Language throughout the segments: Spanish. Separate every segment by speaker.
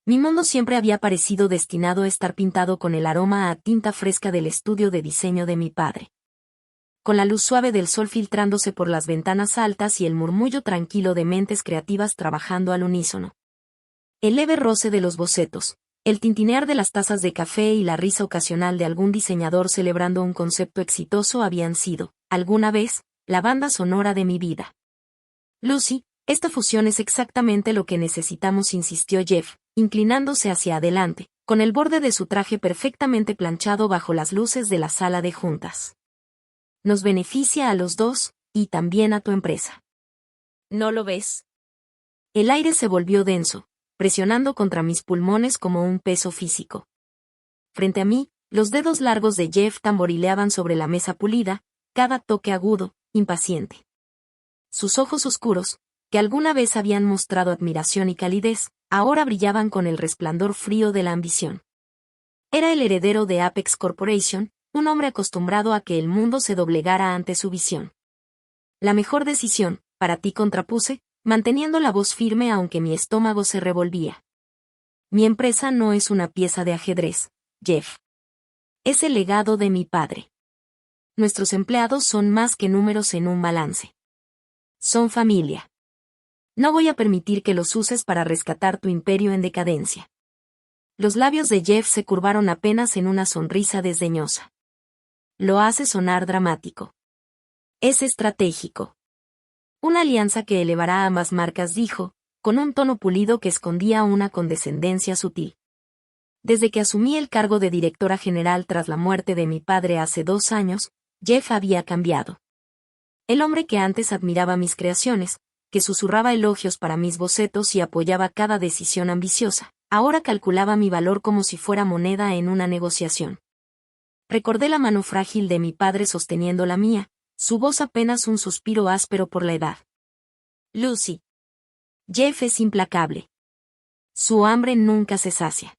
Speaker 1: Mi mundo siempre había parecido destinado a estar pintado con el aroma a tinta fresca del estudio de diseño de mi padre. Con la luz suave del sol filtrándose por las ventanas altas y el murmullo tranquilo de mentes creativas trabajando al unísono. El leve roce de los bocetos, el tintinear de las tazas de café y la risa ocasional de algún diseñador celebrando un concepto exitoso habían sido, alguna vez, la banda sonora de mi vida. Lucy, esta fusión es exactamente lo que necesitamos, insistió Jeff, inclinándose hacia adelante, con el borde de su traje perfectamente planchado bajo las luces de la sala de juntas. Nos beneficia a los dos, y también a tu empresa. ¿No lo ves? El aire se volvió denso, presionando contra mis pulmones como un peso físico. Frente a mí, los dedos largos de Jeff tamborileaban sobre la mesa pulida, cada toque agudo, impaciente. Sus ojos oscuros, que alguna vez habían mostrado admiración y calidez, ahora brillaban con el resplandor frío de la ambición. Era el heredero de Apex Corporation, un hombre acostumbrado a que el mundo se doblegara ante su visión. La mejor decisión, para ti, contrapuse, manteniendo la voz firme aunque mi estómago se revolvía. Mi empresa no es una pieza de ajedrez, Jeff. Es el legado de mi padre. Nuestros empleados son más que números en un balance. Son familia. No voy a permitir que los uses para rescatar tu imperio en decadencia. Los labios de Jeff se curvaron apenas en una sonrisa desdeñosa. Lo hace sonar dramático. Es estratégico. Una alianza que elevará a ambas marcas, dijo, con un tono pulido que escondía una condescendencia sutil. Desde que asumí el cargo de directora general tras la muerte de mi padre hace 2 años, Jeff había cambiado. El hombre que antes admiraba mis creaciones, que susurraba elogios para mis bocetos y apoyaba cada decisión ambiciosa, ahora calculaba mi valor como si fuera moneda en una negociación. Recordé la mano frágil de mi padre sosteniendo la mía, su voz apenas un suspiro áspero por la edad. Lucy. Jeff es implacable. Su hambre nunca se sacia.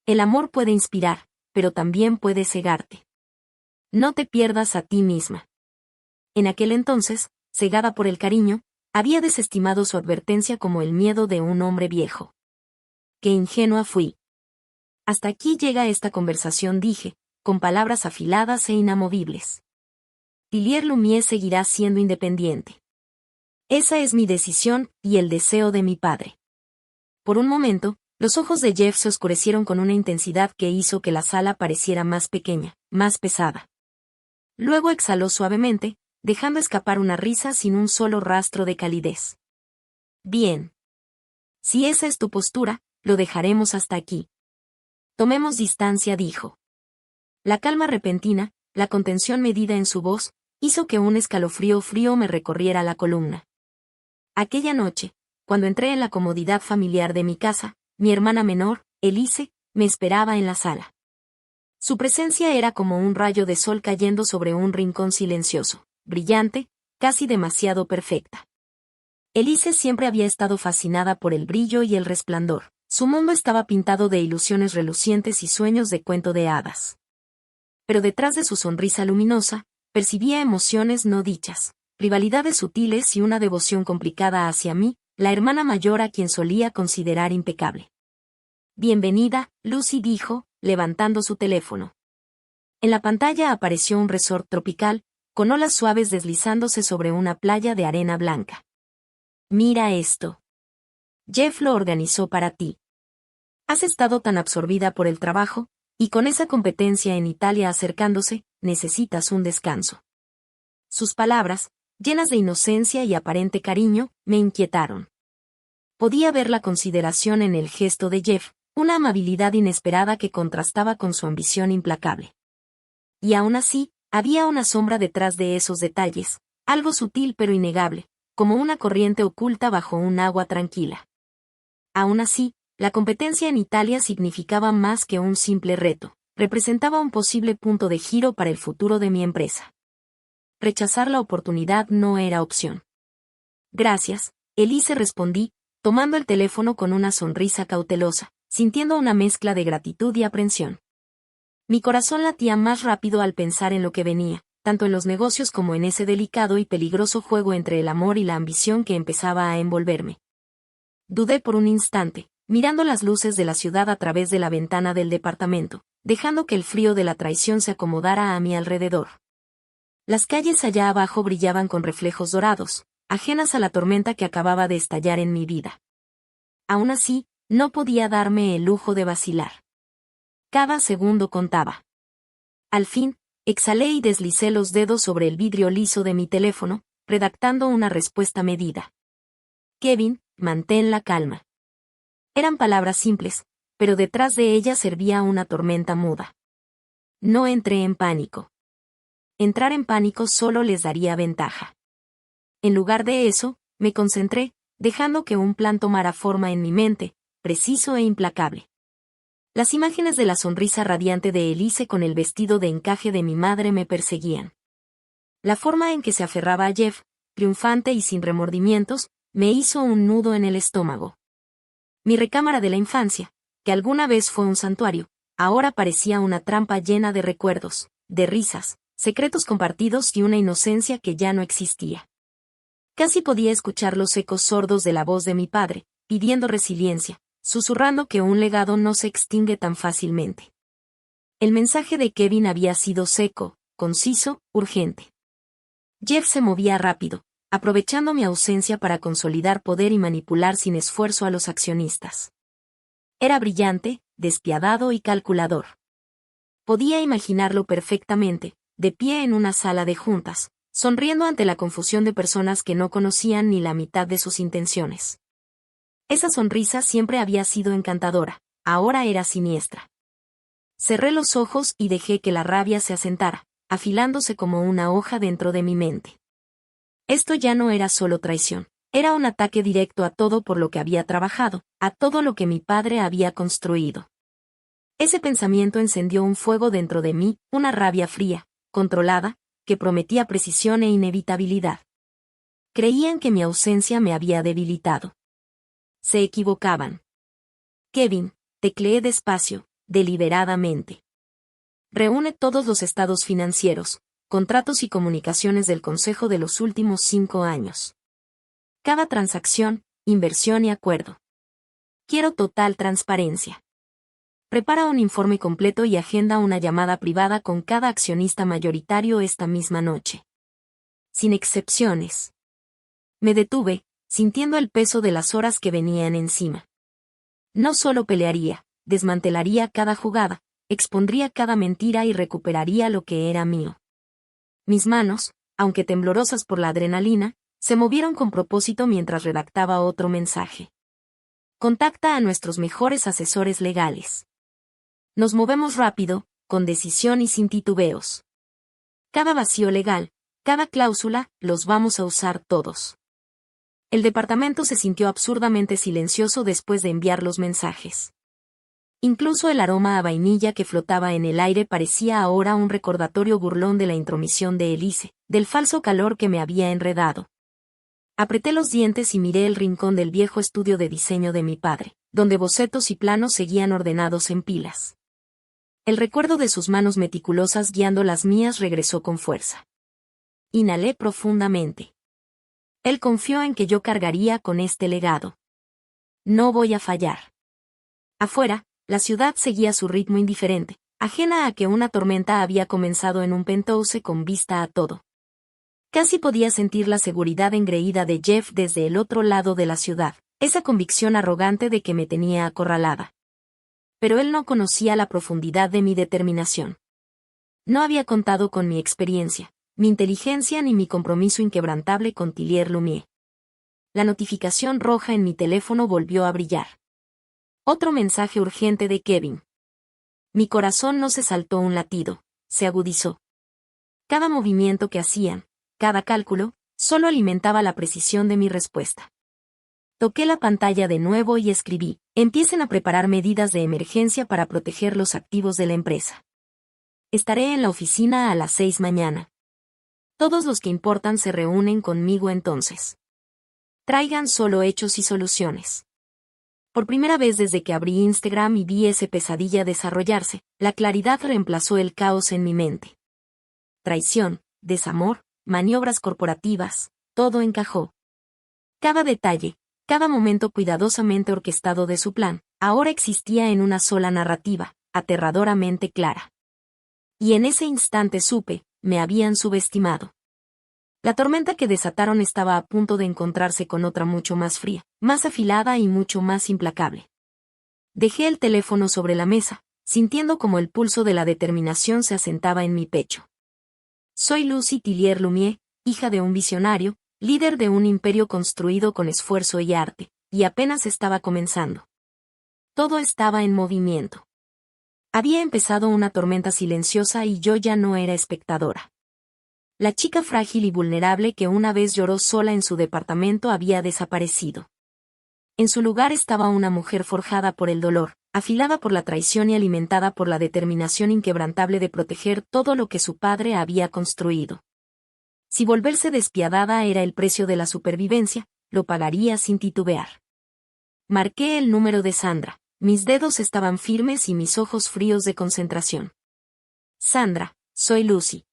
Speaker 1: El amor puede inspirar, pero también puede cegarte. No te pierdas a ti misma. En aquel entonces, cegada por el cariño, había desestimado su advertencia como el miedo de un hombre viejo. Qué ingenua fui. Hasta aquí llega esta conversación, dije, con palabras afiladas e inamovibles. Tillier Lumière seguirá siendo independiente. Esa es mi decisión y el deseo de mi padre. Por un momento, los ojos de Jeff se oscurecieron con una intensidad que hizo que la sala pareciera más pequeña, más pesada. Luego exhaló suavemente, dejando escapar una risa sin un solo rastro de calidez. Bien. Si esa es tu postura, lo dejaremos hasta aquí. Tomemos distancia, dijo. La calma repentina, la contención medida en su voz, hizo que un escalofrío frío me recorriera la columna. Aquella noche, cuando entré en la comodidad familiar de mi casa, mi hermana menor, Elise, me esperaba en la sala. Su presencia era como un rayo de sol cayendo sobre un rincón silencioso, brillante, casi demasiado perfecta. Elise siempre había estado fascinada por el brillo y el resplandor. Su mundo estaba pintado de ilusiones relucientes y sueños de cuento de hadas. Pero detrás de su sonrisa luminosa, percibía emociones no dichas, rivalidades sutiles y una devoción complicada hacia mí, la hermana mayor a quien solía considerar impecable. Bienvenida, Lucy, dijo, levantando su teléfono. En la pantalla apareció un resort tropical, con olas suaves deslizándose sobre una playa de arena blanca. Mira esto. Jeff lo organizó para ti. Has estado tan absorbida por el trabajo, y con esa competencia en Italia acercándose, necesitas un descanso. Sus palabras, llenas de inocencia y aparente cariño, me inquietaron. Podía ver la consideración en el gesto de Jeff, una amabilidad inesperada que contrastaba con su ambición implacable. Y aún así, había una sombra detrás de esos detalles, algo sutil pero innegable, como una corriente oculta bajo un agua tranquila. Aún así, la competencia en Italia significaba más que un simple reto, representaba un posible punto de giro para el futuro de mi empresa. Rechazar la oportunidad no era opción. Gracias, Elise, respondí, tomando el teléfono con una sonrisa cautelosa, sintiendo una mezcla de gratitud y aprensión. Mi corazón latía más rápido al pensar en lo que venía, tanto en los negocios como en ese delicado y peligroso juego entre el amor y la ambición que empezaba a envolverme. Dudé por un instante, mirando las luces de la ciudad a través de la ventana del departamento, dejando que el frío de la traición se acomodara a mi alrededor. Las calles allá abajo brillaban con reflejos dorados, ajenas a la tormenta que acababa de estallar en mi vida. Aún así, no podía darme el lujo de vacilar. Cada segundo contaba. Al fin, exhalé y deslicé los dedos sobre el vidrio liso de mi teléfono, redactando una respuesta medida. Kevin, mantén la calma. Eran palabras simples, pero detrás de ellas servía una tormenta muda. No entré en pánico. Entrar en pánico solo les daría ventaja. En lugar de eso, me concentré, dejando que un plan tomara forma en mi mente, preciso e implacable. Las imágenes de la sonrisa radiante de Elise con el vestido de encaje de mi madre me perseguían. La forma en que se aferraba a Jeff, triunfante y sin remordimientos, me hizo un nudo en el estómago. Mi recámara de la infancia, que alguna vez fue un santuario, ahora parecía una trampa llena de recuerdos, de risas, secretos compartidos y una inocencia que ya no existía. Casi podía escuchar los ecos sordos de la voz de mi padre, pidiendo resiliencia, susurrando que un legado no se extingue tan fácilmente. El mensaje de Kevin había sido seco, conciso, urgente. Jeff se movía rápido, aprovechando mi ausencia para consolidar poder y manipular sin esfuerzo a los accionistas. Era brillante, despiadado y calculador. Podía imaginarlo perfectamente, de pie en una sala de juntas, sonriendo ante la confusión de personas que no conocían ni la mitad de sus intenciones. Esa sonrisa siempre había sido encantadora, ahora era siniestra. Cerré los ojos y dejé que la rabia se asentara, afilándose como una hoja dentro de mi mente. Esto ya no era solo traición, era un ataque directo a todo por lo que había trabajado, a todo lo que mi padre había construido. Ese pensamiento encendió un fuego dentro de mí, una rabia fría, controlada, que prometía precisión e inevitabilidad. Creían que mi ausencia me había debilitado. Se equivocaban. Kevin, tecleé despacio, deliberadamente. Reúne todos los estados financieros, contratos y comunicaciones del Consejo de los últimos 5 años. Cada transacción, inversión y acuerdo. Quiero total transparencia. Prepara un informe completo y agenda una llamada privada con cada accionista mayoritario esta misma noche. Sin excepciones. Me detuve, sintiendo el peso de las horas que venían encima. No solo pelearía, desmantelaría cada jugada, expondría cada mentira y recuperaría lo que era mío. Mis manos, aunque temblorosas por la adrenalina, se movieron con propósito mientras redactaba otro mensaje. Contacta a nuestros mejores asesores legales. Nos movemos rápido, con decisión y sin titubeos. Cada vacío legal, cada cláusula, los vamos a usar todos. El departamento se sintió absurdamente silencioso después de enviar los mensajes. Incluso el aroma a vainilla que flotaba en el aire parecía ahora un recordatorio burlón de la intromisión de Elise, del falso calor que me había enredado. Apreté los dientes y miré el rincón del viejo estudio de diseño de mi padre, donde bocetos y planos seguían ordenados en pilas. El recuerdo de sus manos meticulosas guiando las mías regresó con fuerza. Inhalé profundamente. Él confió en que yo cargaría con este legado. No voy a fallar. Afuera, la ciudad seguía su ritmo indiferente, ajena a que una tormenta había comenzado en un penthouse con vista a todo. Casi podía sentir la seguridad engreída de Jeff desde el otro lado de la ciudad, esa convicción arrogante de que me tenía acorralada. Pero él no conocía la profundidad de mi determinación. No había contado con mi experiencia, mi inteligencia ni mi compromiso inquebrantable con Tillier Lumière. La notificación roja en mi teléfono volvió a brillar. Otro mensaje urgente de Kevin. Mi corazón no se saltó un latido, se agudizó. Cada movimiento que hacían, cada cálculo, solo alimentaba la precisión de mi respuesta. Toqué la pantalla de nuevo y escribí: empiecen a preparar medidas de emergencia para proteger los activos de la empresa. Estaré en la oficina a las 6 mañana. Todos los que importan se reúnen conmigo entonces. Traigan solo hechos y soluciones. Por primera vez desde que abrí Instagram y vi ese pesadilla desarrollarse, la claridad reemplazó el caos en mi mente. Traición, desamor, maniobras corporativas, todo encajó. Cada detalle, Cada momento cuidadosamente orquestado de su plan, ahora existía en una sola narrativa, aterradoramente clara. Y en ese instante supe, me habían subestimado. La tormenta que desataron estaba a punto de encontrarse con otra mucho más fría, más afilada y mucho más implacable. Dejé el teléfono sobre la mesa, sintiendo como el pulso de la determinación se asentaba en mi pecho. Soy Lucy Tillier Lumière, hija de un visionario, líder de un imperio construido con esfuerzo y arte, y apenas estaba comenzando. Todo estaba en movimiento. Había empezado una tormenta silenciosa y yo ya no era espectadora. La chica frágil y vulnerable que una vez lloró sola en su departamento había desaparecido. En su lugar estaba una mujer forjada por el dolor, afilada por la traición y alimentada por la determinación inquebrantable de proteger todo lo que su padre había construido. Si volverse despiadada era el precio de la supervivencia, lo pagaría sin titubear. Marqué el número de Sandra, mis dedos estaban firmes y mis ojos fríos de concentración. Sandra, soy Lucy.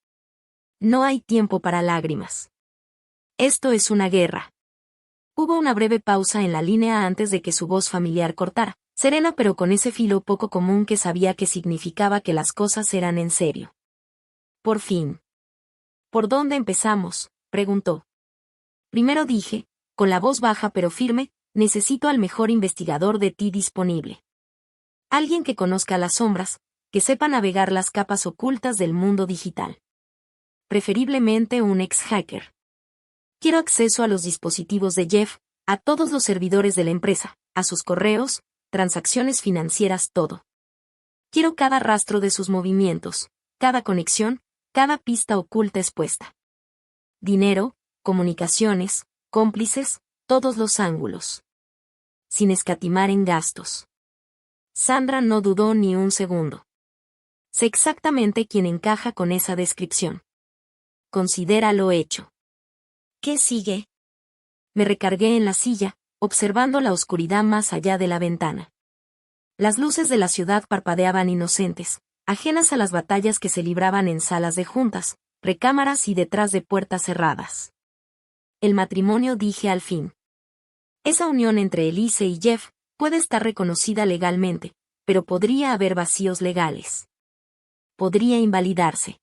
Speaker 1: No hay tiempo para lágrimas. Esto es una guerra. Hubo una breve pausa en la línea antes de que su voz familiar cortara, serena pero con ese filo poco común que sabía que significaba que las cosas eran en serio. Por fin. ¿Por dónde empezamos?, preguntó. Primero dije, con la voz baja pero firme, necesito al mejor investigador de ti disponible. Alguien que conozca las sombras, que sepa navegar las capas ocultas del mundo digital. Preferiblemente un ex-hacker. Quiero acceso a los dispositivos de Jeff, a todos los servidores de la empresa, a sus correos, transacciones financieras, todo. Quiero cada rastro de sus movimientos, cada conexión, cada pista oculta expuesta. Dinero, comunicaciones, cómplices, todos los ángulos. Sin escatimar en gastos. Sandra no dudó ni un segundo. Sé exactamente quién encaja con esa descripción. Considéralo hecho. ¿Qué sigue? Me recargué en la silla, observando la oscuridad más allá de la ventana. Las luces de la ciudad parpadeaban inocentes, ajenas a las batallas que se libraban en salas de juntas, recámaras y detrás de puertas cerradas. El matrimonio, dije al fin. Esa unión entre Elise y Jeff puede estar reconocida legalmente, pero podría haber vacíos legales. Podría invalidarse.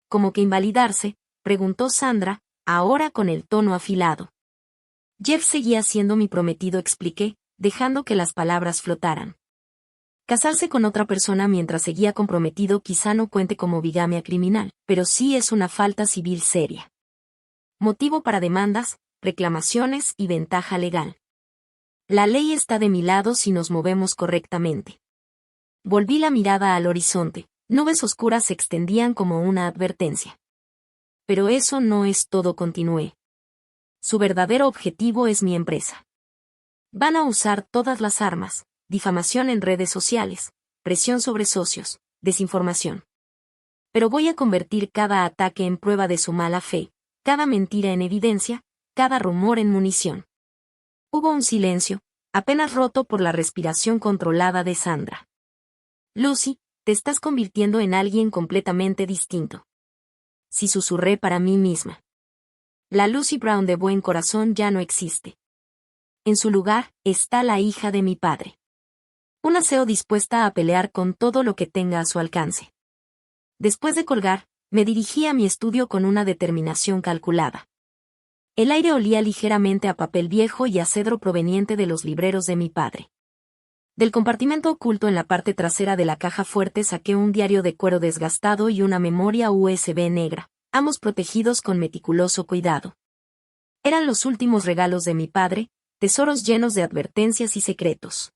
Speaker 1: ¿Cómo que invalidarse?, preguntó Sandra, ahora con el tono afilado. Jeff seguía siendo mi prometido, expliqué, dejando que las palabras flotaran. Casarse con otra persona mientras seguía comprometido quizá no cuente como bigamia criminal, pero sí es una falta civil seria. Motivo para demandas, reclamaciones y ventaja legal. La ley está de mi lado si nos movemos correctamente. Volví la mirada al horizonte, nubes oscuras se extendían como una advertencia. Pero eso no es todo, continué. Su verdadero objetivo es mi empresa. Van a usar todas las armas, difamación en redes sociales, presión sobre socios, desinformación. Pero voy a convertir cada ataque en prueba de su mala fe, cada mentira en evidencia, cada rumor en munición. Hubo un silencio, apenas roto por la respiración controlada de Sandra. Lucy, te estás convirtiendo en alguien completamente distinto. Sí, susurré para mí misma. La Lucy Brown de buen corazón ya no existe. En su lugar, está la hija de mi padre. Una CEO dispuesta a pelear con todo lo que tenga a su alcance. Después de colgar, me dirigí a mi estudio con una determinación calculada. El aire olía ligeramente a papel viejo y a cedro proveniente de los libreros de mi padre. Del compartimento oculto en la parte trasera de la caja fuerte saqué un diario de cuero desgastado y una memoria USB negra, ambos protegidos con meticuloso cuidado. Eran los últimos regalos de mi padre, tesoros llenos de advertencias y secretos.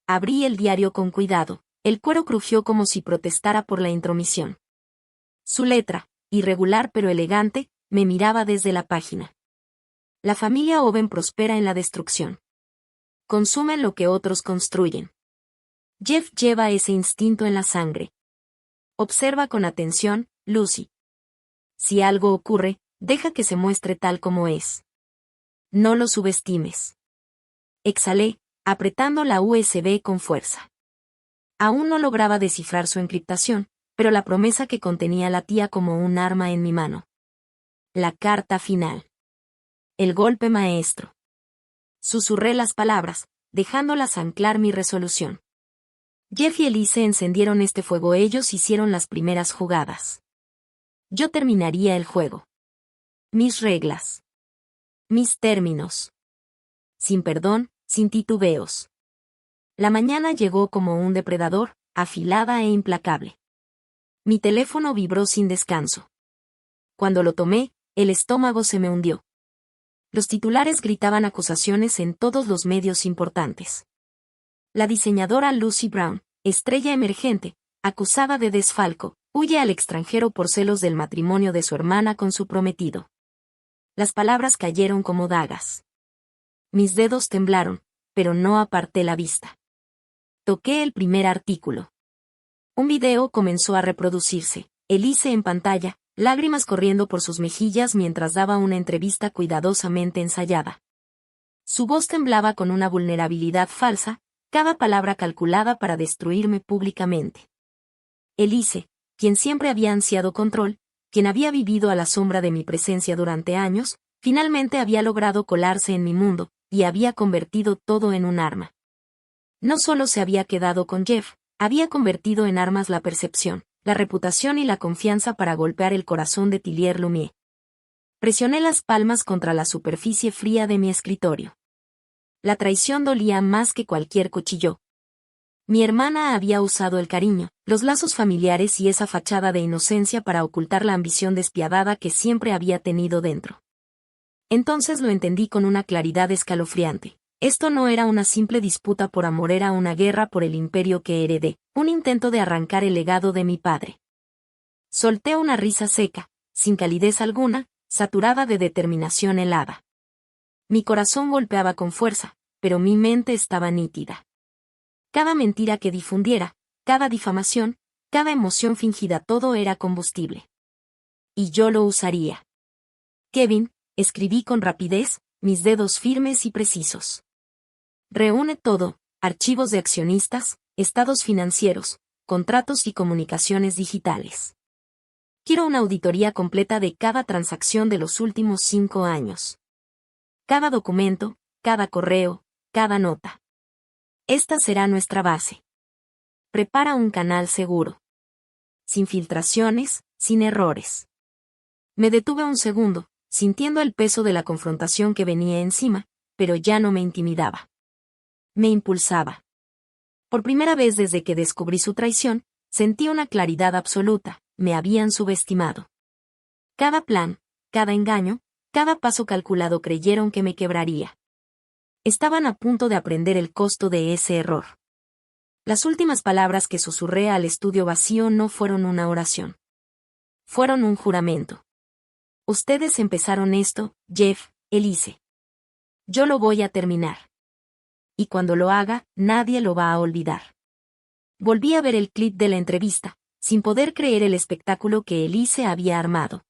Speaker 1: Abrí el diario con cuidado, el cuero crujió como si protestara por la intromisión. Su letra, irregular pero elegante, me miraba desde la página. La familia Owen prospera en la destrucción. Consumen lo que otros construyen. Jeff lleva ese instinto en la sangre. Observa con atención, Lucy. Si algo ocurre, deja que se muestre tal como es. No lo subestimes. Exhalé, apretando la USB con fuerza. Aún no lograba descifrar su encriptación, pero la promesa que contenía latía como un arma en mi mano. La carta final. El golpe maestro. Susurré las palabras, dejándolas anclar mi resolución. Jeff y Elise encendieron este fuego, ellos hicieron las primeras jugadas. Yo terminaría el juego. Mis reglas. Mis términos. Sin perdón, sin titubeos. La mañana llegó como un depredador, afilada e implacable. Mi teléfono vibró sin descanso. Cuando lo tomé, el estómago se me hundió. Los titulares gritaban acusaciones en todos los medios importantes. La diseñadora Lucy Brown, estrella emergente, acusada de desfalco, huye al extranjero por celos del matrimonio de su hermana con su prometido. Las palabras cayeron como dagas. Mis dedos temblaron, pero no aparté la vista. Toqué el primer artículo. Un video comenzó a reproducirse, Elise en pantalla, lágrimas corriendo por sus mejillas mientras daba una entrevista cuidadosamente ensayada. Su voz temblaba con una vulnerabilidad falsa, cada palabra calculada para destruirme públicamente. Elise, quien siempre había ansiado control, quien había vivido a la sombra de mi presencia durante años, finalmente había logrado colarse en mi mundo, y había convertido todo en un arma. No solo se había quedado con Jeff, había convertido en armas la percepción, la reputación y la confianza para golpear el corazón de Tillier Lumière. Presioné las palmas contra la superficie fría de mi escritorio. La traición dolía más que cualquier cuchillo. Mi hermana había usado el cariño, los lazos familiares y esa fachada de inocencia para ocultar la ambición despiadada que siempre había tenido dentro. Entonces lo entendí con una claridad escalofriante. Esto no era una simple disputa por amor, era una guerra por el imperio que heredé, un intento de arrancar el legado de mi padre. Solté una risa seca, sin calidez alguna, saturada de determinación helada. Mi corazón golpeaba con fuerza, pero mi mente estaba nítida. Cada mentira que difundiera, cada difamación, cada emoción fingida, todo era combustible. Y yo lo usaría. Kevin, escribí con rapidez, mis dedos firmes y precisos. Reúne todo, archivos de accionistas, estados financieros, contratos y comunicaciones digitales. Quiero una auditoría completa de cada transacción de los últimos 5 años. Cada documento, cada correo, cada nota. Esta será nuestra base. Prepara un canal seguro. Sin filtraciones, sin errores. Me detuve un segundo, sintiendo el peso de la confrontación que venía encima, pero ya no me intimidaba. Me impulsaba. Por primera vez desde que descubrí su traición, sentí una claridad absoluta, me habían subestimado. Cada plan, cada engaño, cada paso calculado creyeron que me quebraría. Estaban a punto de aprender el costo de ese error. Las últimas palabras que susurré al estudio vacío no fueron una oración. Fueron un juramento. Ustedes empezaron esto, Jeff, Elise. Yo lo voy a terminar. Y cuando lo haga, nadie lo va a olvidar. Volví a ver el clip de la entrevista, sin poder creer el espectáculo que Elise había armado.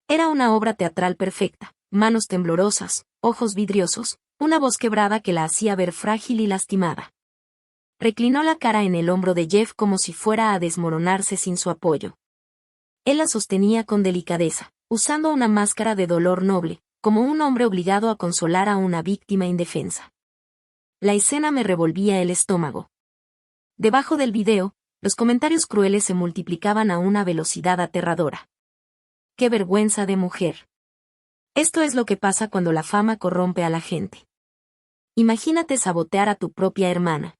Speaker 1: Era una obra teatral perfecta, manos temblorosas, ojos vidriosos, una voz quebrada que la hacía ver frágil y lastimada. Reclinó la cara en el hombro de Jeff como si fuera a desmoronarse sin su apoyo. Él la sostenía con delicadeza, usando una máscara de dolor noble, como un hombre obligado a consolar a una víctima indefensa. La escena me revolvía el estómago. Debajo del video, los comentarios crueles se multiplicaban a una velocidad aterradora. ¡Qué vergüenza de mujer! Esto es lo que pasa cuando la fama corrompe a la gente. Imagínate sabotear a tu propia hermana.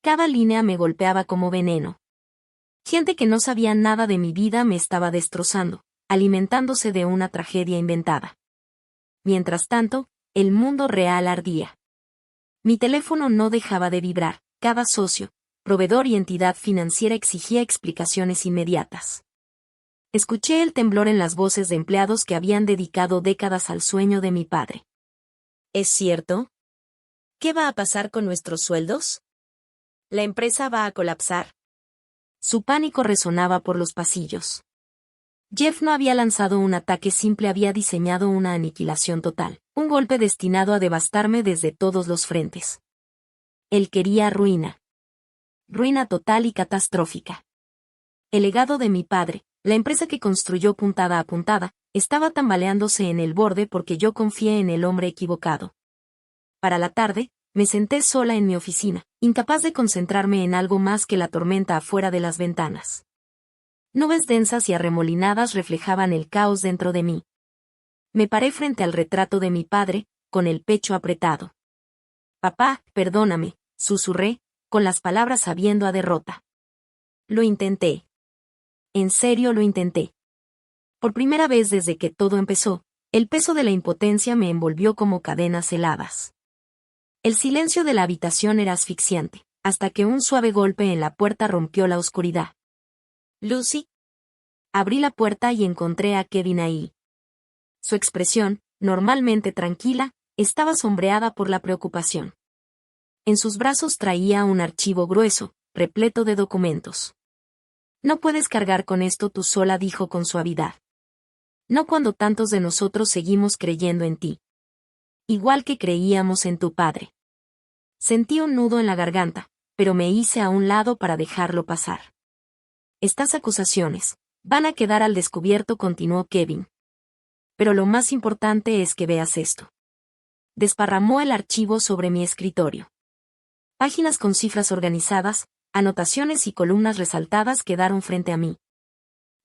Speaker 1: Cada línea me golpeaba como veneno. Gente que no sabía nada de mi vida me estaba destrozando, alimentándose de una tragedia inventada. Mientras tanto, el mundo real ardía. Mi teléfono no dejaba de vibrar, cada socio, proveedor y entidad financiera exigía explicaciones inmediatas. Escuché el temblor en las voces de empleados que habían dedicado décadas al sueño de mi padre. ¿Es cierto? ¿Qué va a pasar con nuestros sueldos? La empresa va a colapsar. Su pánico resonaba por los pasillos. Jeff no había lanzado un ataque simple, había diseñado una aniquilación total, un golpe destinado a devastarme desde todos los frentes. Él quería ruina. Ruina total y catastrófica. El legado de mi padre, la empresa que construyó puntada a puntada, estaba tambaleándose en el borde porque yo confié en el hombre equivocado. Para la tarde, me senté sola en mi oficina, incapaz de concentrarme en algo más que la tormenta afuera de las ventanas. Nubes densas y arremolinadas reflejaban el caos dentro de mí. Me paré frente al retrato de mi padre, con el pecho apretado. «Papá, perdóname», susurré, con las palabras sabiendo a derrota. Lo intenté. En serio lo intenté. Por primera vez desde que todo empezó, el peso de la impotencia me envolvió como cadenas heladas. El silencio de la habitación era asfixiante, hasta que un suave golpe en la puerta rompió la oscuridad. «Lucy». Abrí la puerta y encontré a Kevin ahí. Su expresión, normalmente tranquila, estaba sombreada por la preocupación. En sus brazos traía un archivo grueso, repleto de documentos. «No puedes cargar con esto tú sola», dijo con suavidad. «No cuando tantos de nosotros seguimos creyendo en ti. Igual que creíamos en tu padre». Sentí un nudo en la garganta, pero me hice a un lado para dejarlo pasar. «Estas acusaciones van a quedar al descubierto», continuó Kevin. «Pero lo más importante es que veas esto». Desparramó el archivo sobre mi escritorio. Páginas con cifras organizadas, anotaciones y columnas resaltadas quedaron frente a mí.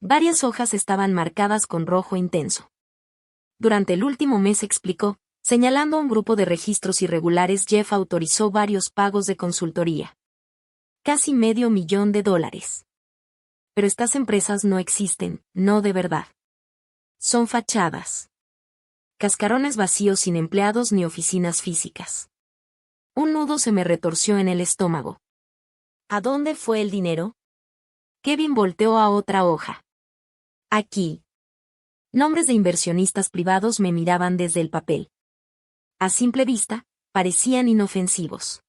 Speaker 1: Varias hojas estaban marcadas con rojo intenso. Durante el último mes, explicó, señalando un grupo de registros irregulares, Jeff autorizó varios pagos de consultoría. Casi $500,000. Pero estas empresas no existen, no de verdad. Son fachadas. Cascarones vacíos sin empleados ni oficinas físicas. Un nudo se me retorció en el estómago. ¿A dónde fue el dinero? Kevin volteó a otra hoja. Aquí. Nombres de inversionistas privados me miraban desde el papel. A simple vista, parecían inofensivos.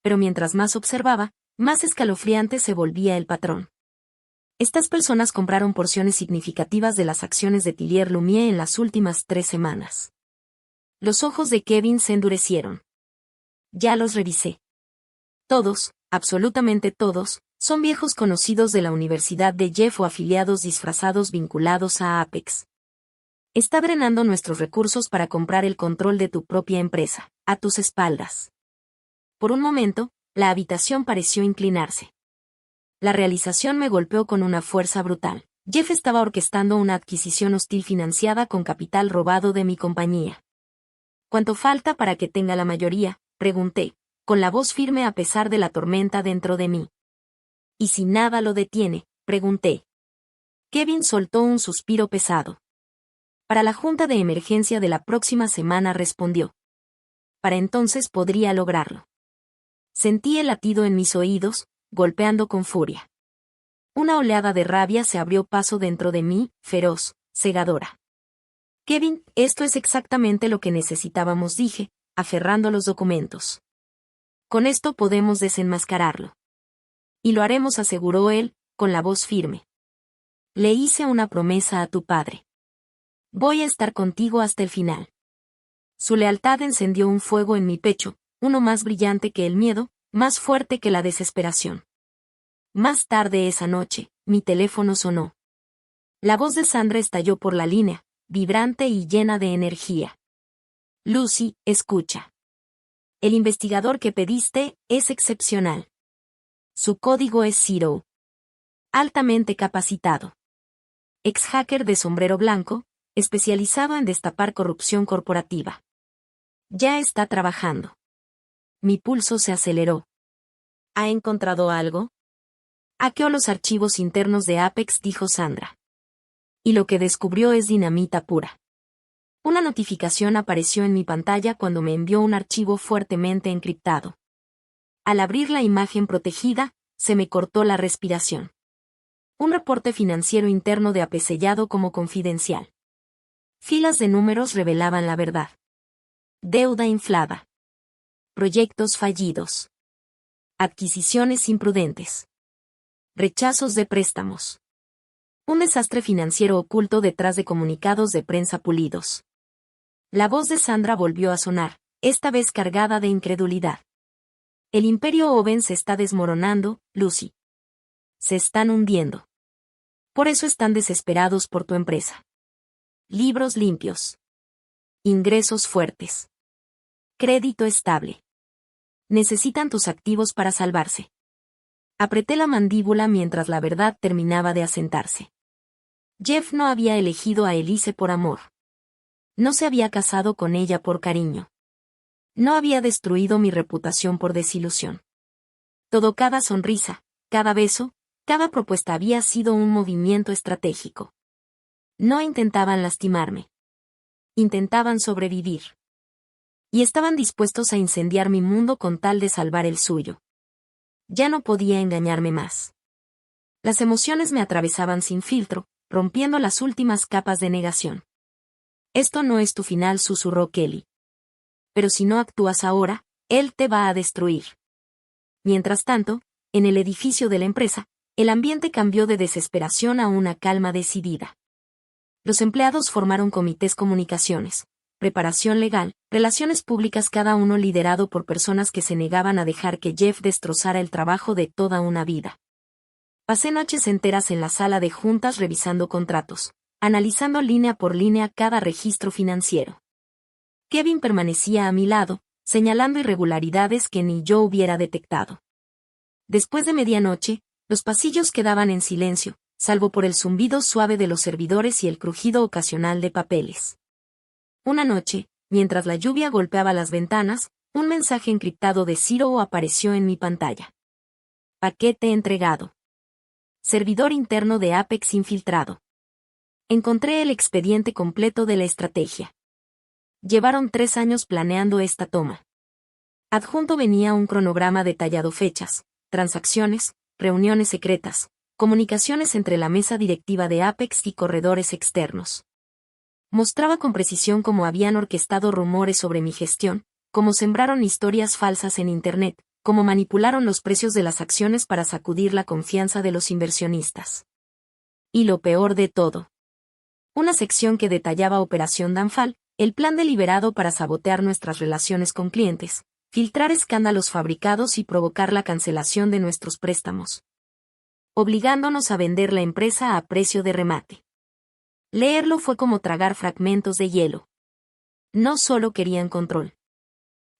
Speaker 1: Pero mientras más observaba, más escalofriante se volvía el patrón. Estas personas compraron porciones significativas de las acciones de Tillier Lumière en las últimas 3 semanas. Los ojos de Kevin se endurecieron. Ya los revisé. Todos, absolutamente todos, son viejos conocidos de la Universidad de Jeff o afiliados disfrazados vinculados a Apex. Está drenando nuestros recursos para comprar el control de tu propia empresa, a tus espaldas. Por un momento, la habitación pareció inclinarse. La realización me golpeó con una fuerza brutal. Jeff estaba orquestando una adquisición hostil financiada con capital robado de mi compañía. ¿Cuánto falta para que tenga la mayoría?, pregunté, con la voz firme a pesar de la tormenta dentro de mí. ¿Y si nada lo detiene?, pregunté. Kevin soltó un suspiro pesado. Para la junta de emergencia de la próxima semana, respondió. Para entonces podría lograrlo. Sentí el latido en mis oídos, golpeando con furia. Una oleada de rabia se abrió paso dentro de mí, feroz, cegadora. Kevin, esto es exactamente lo que necesitábamos, dije, aferrando los documentos. Con esto podemos desenmascararlo. Y lo haremos, aseguró él, con la voz firme. Le hice una promesa a tu padre. Voy a estar contigo hasta el final. Su lealtad encendió un fuego en mi pecho, uno más brillante que el miedo, más fuerte que la desesperación. Más tarde esa noche, mi teléfono sonó. La voz de Sandra estalló por la línea, vibrante y llena de energía. Lucy, escucha. El investigador que pediste es excepcional. Su código es Zero. Altamente capacitado. Ex-hacker de sombrero blanco, especializado en destapar corrupción corporativa. Ya está trabajando. Mi pulso se aceleró. ¿Ha encontrado algo? Hackeó los archivos internos de Apex, dijo Sandra. Y lo que descubrió es dinamita pura. Una notificación apareció en mi pantalla cuando me envió un archivo fuertemente encriptado. Al abrir la imagen protegida, se me cortó la respiración. Un reporte financiero interno de Apex sellado como confidencial. Filas de números revelaban la verdad. Deuda inflada. Proyectos fallidos. Adquisiciones imprudentes. Rechazos de préstamos. Un desastre financiero oculto detrás de comunicados de prensa pulidos. La voz de Sandra volvió a sonar, esta vez cargada de incredulidad. El imperio Oven se está desmoronando, Lucy. Se están hundiendo. Por eso están desesperados por tu empresa. Libros limpios. Ingresos fuertes. Crédito estable. Necesitan tus activos para salvarse. Apreté la mandíbula mientras la verdad terminaba de asentarse. Jeff no había elegido a Elise por amor. No se había casado con ella por cariño. No había destruido mi reputación por desilusión. Todo, cada sonrisa, cada beso, cada propuesta había sido un movimiento estratégico. No intentaban lastimarme. Intentaban sobrevivir. Y estaban dispuestos a incendiar mi mundo con tal de salvar el suyo. Ya no podía engañarme más. Las emociones me atravesaban sin filtro, rompiendo las últimas capas de negación. Esto no es tu final, susurró Kelly. Pero si no actúas ahora, él te va a destruir. Mientras tanto, en el edificio de la empresa, el ambiente cambió de desesperación a una calma decidida. Los empleados formaron comités comunicaciones, preparación legal, relaciones públicas, cada uno liderado por personas que se negaban a dejar que Jeff destrozara el trabajo de toda una vida. Pasé noches enteras en la sala de juntas revisando contratos, analizando línea por línea cada registro financiero. Kevin permanecía a mi lado, señalando irregularidades que ni yo hubiera detectado. Después de medianoche, los pasillos quedaban en silencio, salvo por el zumbido suave de los servidores y el crujido ocasional de papeles. Una noche, mientras la lluvia golpeaba las ventanas, un mensaje encriptado de Ciro apareció en mi pantalla. Paquete entregado. Servidor interno de Apex infiltrado. Encontré el expediente completo de la estrategia. Llevaron 3 años planeando esta toma. Adjunto venía un cronograma detallado: fechas, transacciones, reuniones secretas, comunicaciones entre la mesa directiva de Apex y corredores externos. Mostraba con precisión cómo habían orquestado rumores sobre mi gestión, cómo sembraron historias falsas en Internet, cómo manipularon los precios de las acciones para sacudir la confianza de los inversionistas. Y lo peor de todo. Una sección que detallaba Operación Danfal, el plan deliberado para sabotear nuestras relaciones con clientes, filtrar escándalos fabricados y provocar la cancelación de nuestros préstamos, obligándonos a vender la empresa a precio de remate. Leerlo fue como tragar fragmentos de hielo. No solo querían control.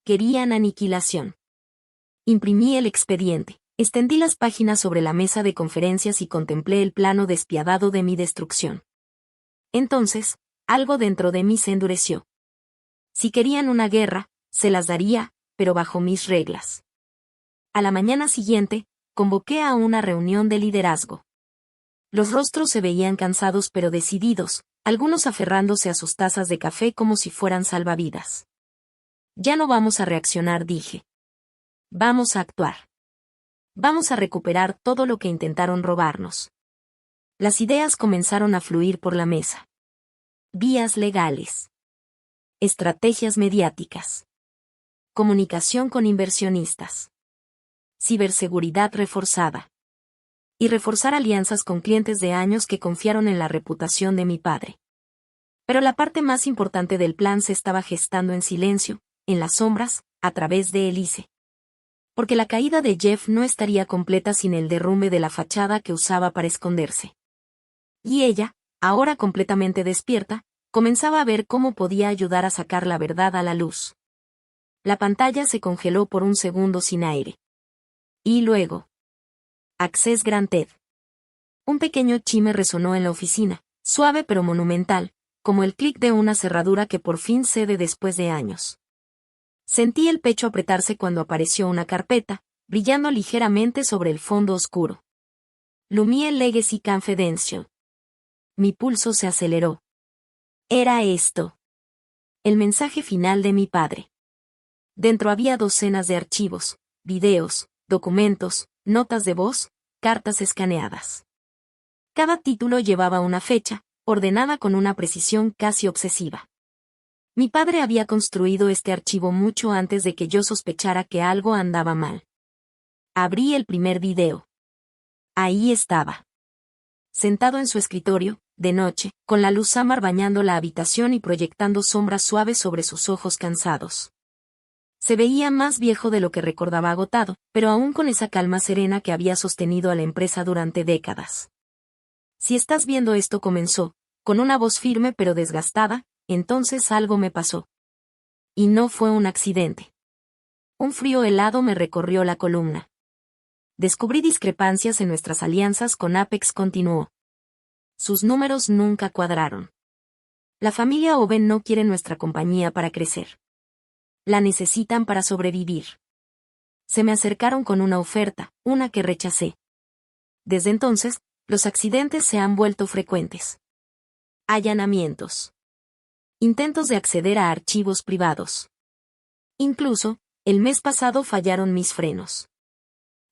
Speaker 1: Querían aniquilación. Imprimí el expediente, extendí las páginas sobre la mesa de conferencias y contemplé el plano despiadado de mi destrucción. Entonces, algo dentro de mí se endureció. Si querían una guerra, se las daría, pero bajo mis reglas. A la mañana siguiente, convoqué a una reunión de liderazgo. Los rostros se veían cansados pero decididos, algunos aferrándose a sus tazas de café como si fueran salvavidas. Ya no vamos a reaccionar, dije. Vamos a actuar. Vamos a recuperar todo lo que intentaron robarnos. Las ideas comenzaron a fluir por la mesa. Vías legales. Estrategias mediáticas. Comunicación con inversionistas. Ciberseguridad reforzada. Y reforzar alianzas con clientes de años que confiaron en la reputación de mi padre. Pero la parte más importante del plan se estaba gestando en silencio, en las sombras, a través de Elise. Porque la caída de Jeff no estaría completa sin el derrumbe de la fachada que usaba para esconderse. Y ella, ahora completamente despierta, comenzaba a ver cómo podía ayudar a sacar la verdad a la luz. La pantalla se congeló por un segundo sin aire. Y luego. Access Granted. Un pequeño chime resonó en la oficina, suave pero monumental, como el clic de una cerradura que por fin cede después de años. Sentí el pecho apretarse cuando apareció una carpeta, brillando ligeramente sobre el fondo oscuro. Lumie Legacy Confidential. Mi pulso se aceleró. Era esto. El mensaje final de mi padre. Dentro había docenas de archivos, videos, documentos, notas de voz, cartas escaneadas. Cada título llevaba una fecha, ordenada con una precisión casi obsesiva. Mi padre había construido este archivo mucho antes de que yo sospechara que algo andaba mal. Abrí el primer video. Ahí estaba. Sentado en su escritorio, de noche, con la luz Samar bañando la habitación y proyectando sombras suaves sobre sus ojos cansados. Se veía más viejo de lo que recordaba, agotado, pero aún con esa calma serena que había sostenido a la empresa durante décadas. Si estás viendo esto, comenzó, con una voz firme pero desgastada, entonces algo me pasó. Y no fue un accidente. Un frío helado me recorrió la columna. Descubrí discrepancias en nuestras alianzas con Apex, continuó. Sus números nunca cuadraron. La familia Owen no quiere nuestra compañía para crecer. La necesitan para sobrevivir. Se me acercaron con una oferta, una que rechacé. Desde entonces, los accidentes se han vuelto frecuentes. Allanamientos. Intentos de acceder a archivos privados. Incluso, el mes pasado fallaron mis frenos.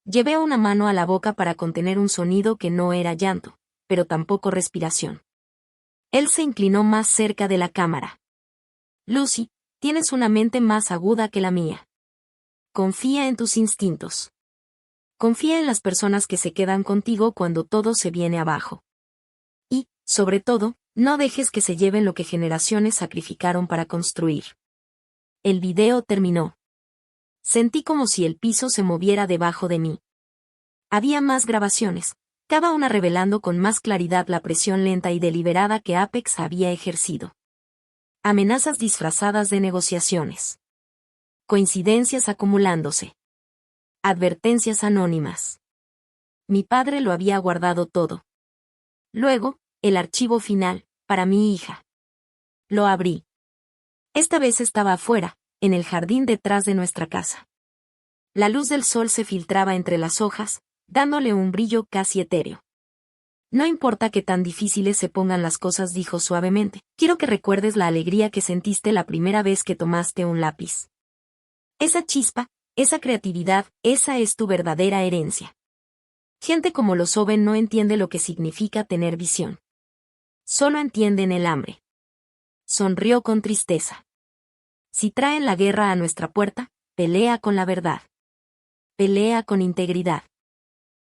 Speaker 1: Llevé una mano a la boca para contener un sonido que no era llanto, pero tampoco respiración. Él se inclinó más cerca de la cámara. Lucy, tienes una mente más aguda que la mía. Confía en tus instintos. Confía en las personas que se quedan contigo cuando todo se viene abajo. Y, sobre todo, no dejes que se lleven lo que generaciones sacrificaron para construir. El video terminó. Sentí como si el piso se moviera debajo de mí. Había más grabaciones, cada una revelando con más claridad la presión lenta y deliberada que Apex había ejercido. Amenazas disfrazadas de negociaciones. Coincidencias acumulándose. Advertencias anónimas. Mi padre lo había guardado todo. Luego, el archivo final, para mi hija. Lo abrí. Esta vez estaba afuera, en el jardín detrás de nuestra casa. La luz del sol se filtraba entre las hojas, dándole un brillo casi etéreo. No importa qué tan difíciles se pongan las cosas, dijo suavemente, quiero que recuerdes la alegría que sentiste la primera vez que tomaste un lápiz. Esa chispa, esa creatividad, esa es tu verdadera herencia. Gente como los Owen no entiende lo que significa tener visión. Solo entienden el hambre. Sonrió con tristeza. Si traen la guerra a nuestra puerta, pelea con la verdad. Pelea con integridad.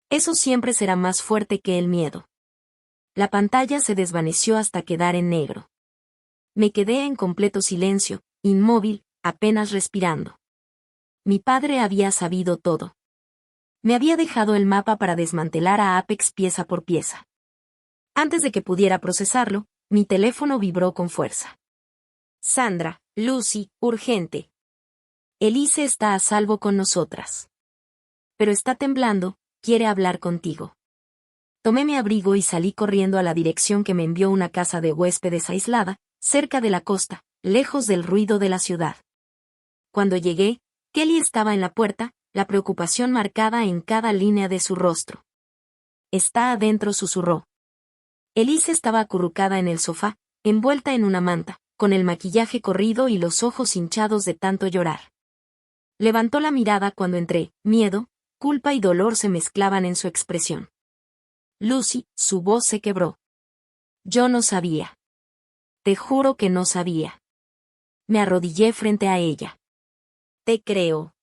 Speaker 1: Eso siempre será más fuerte que el miedo. La pantalla se desvaneció hasta quedar en negro. Me quedé en completo silencio, inmóvil, apenas respirando. Mi padre había sabido todo. Me había dejado el mapa para desmantelar a Apex pieza por pieza. Antes de que pudiera procesarlo, mi teléfono vibró con fuerza. Sandra, Lucy, urgente. Elise está a salvo con nosotras. Pero está temblando, quiere hablar contigo. Tomé mi abrigo y salí corriendo a la dirección que me envió una casa de huéspedes aislada, cerca de la costa, lejos del ruido de la ciudad. Cuando llegué, Kelly estaba en la puerta, la preocupación marcada en cada línea de su rostro. Está adentro, susurró. Elise estaba acurrucada en el sofá, envuelta en una manta, con el maquillaje corrido y los ojos hinchados de tanto llorar. Levantó la mirada cuando entré, miedo, culpa y dolor se mezclaban en su expresión. Lucy, su voz se quebró. Yo no sabía. Te juro que no sabía. Me arrodillé frente a ella. Te creo.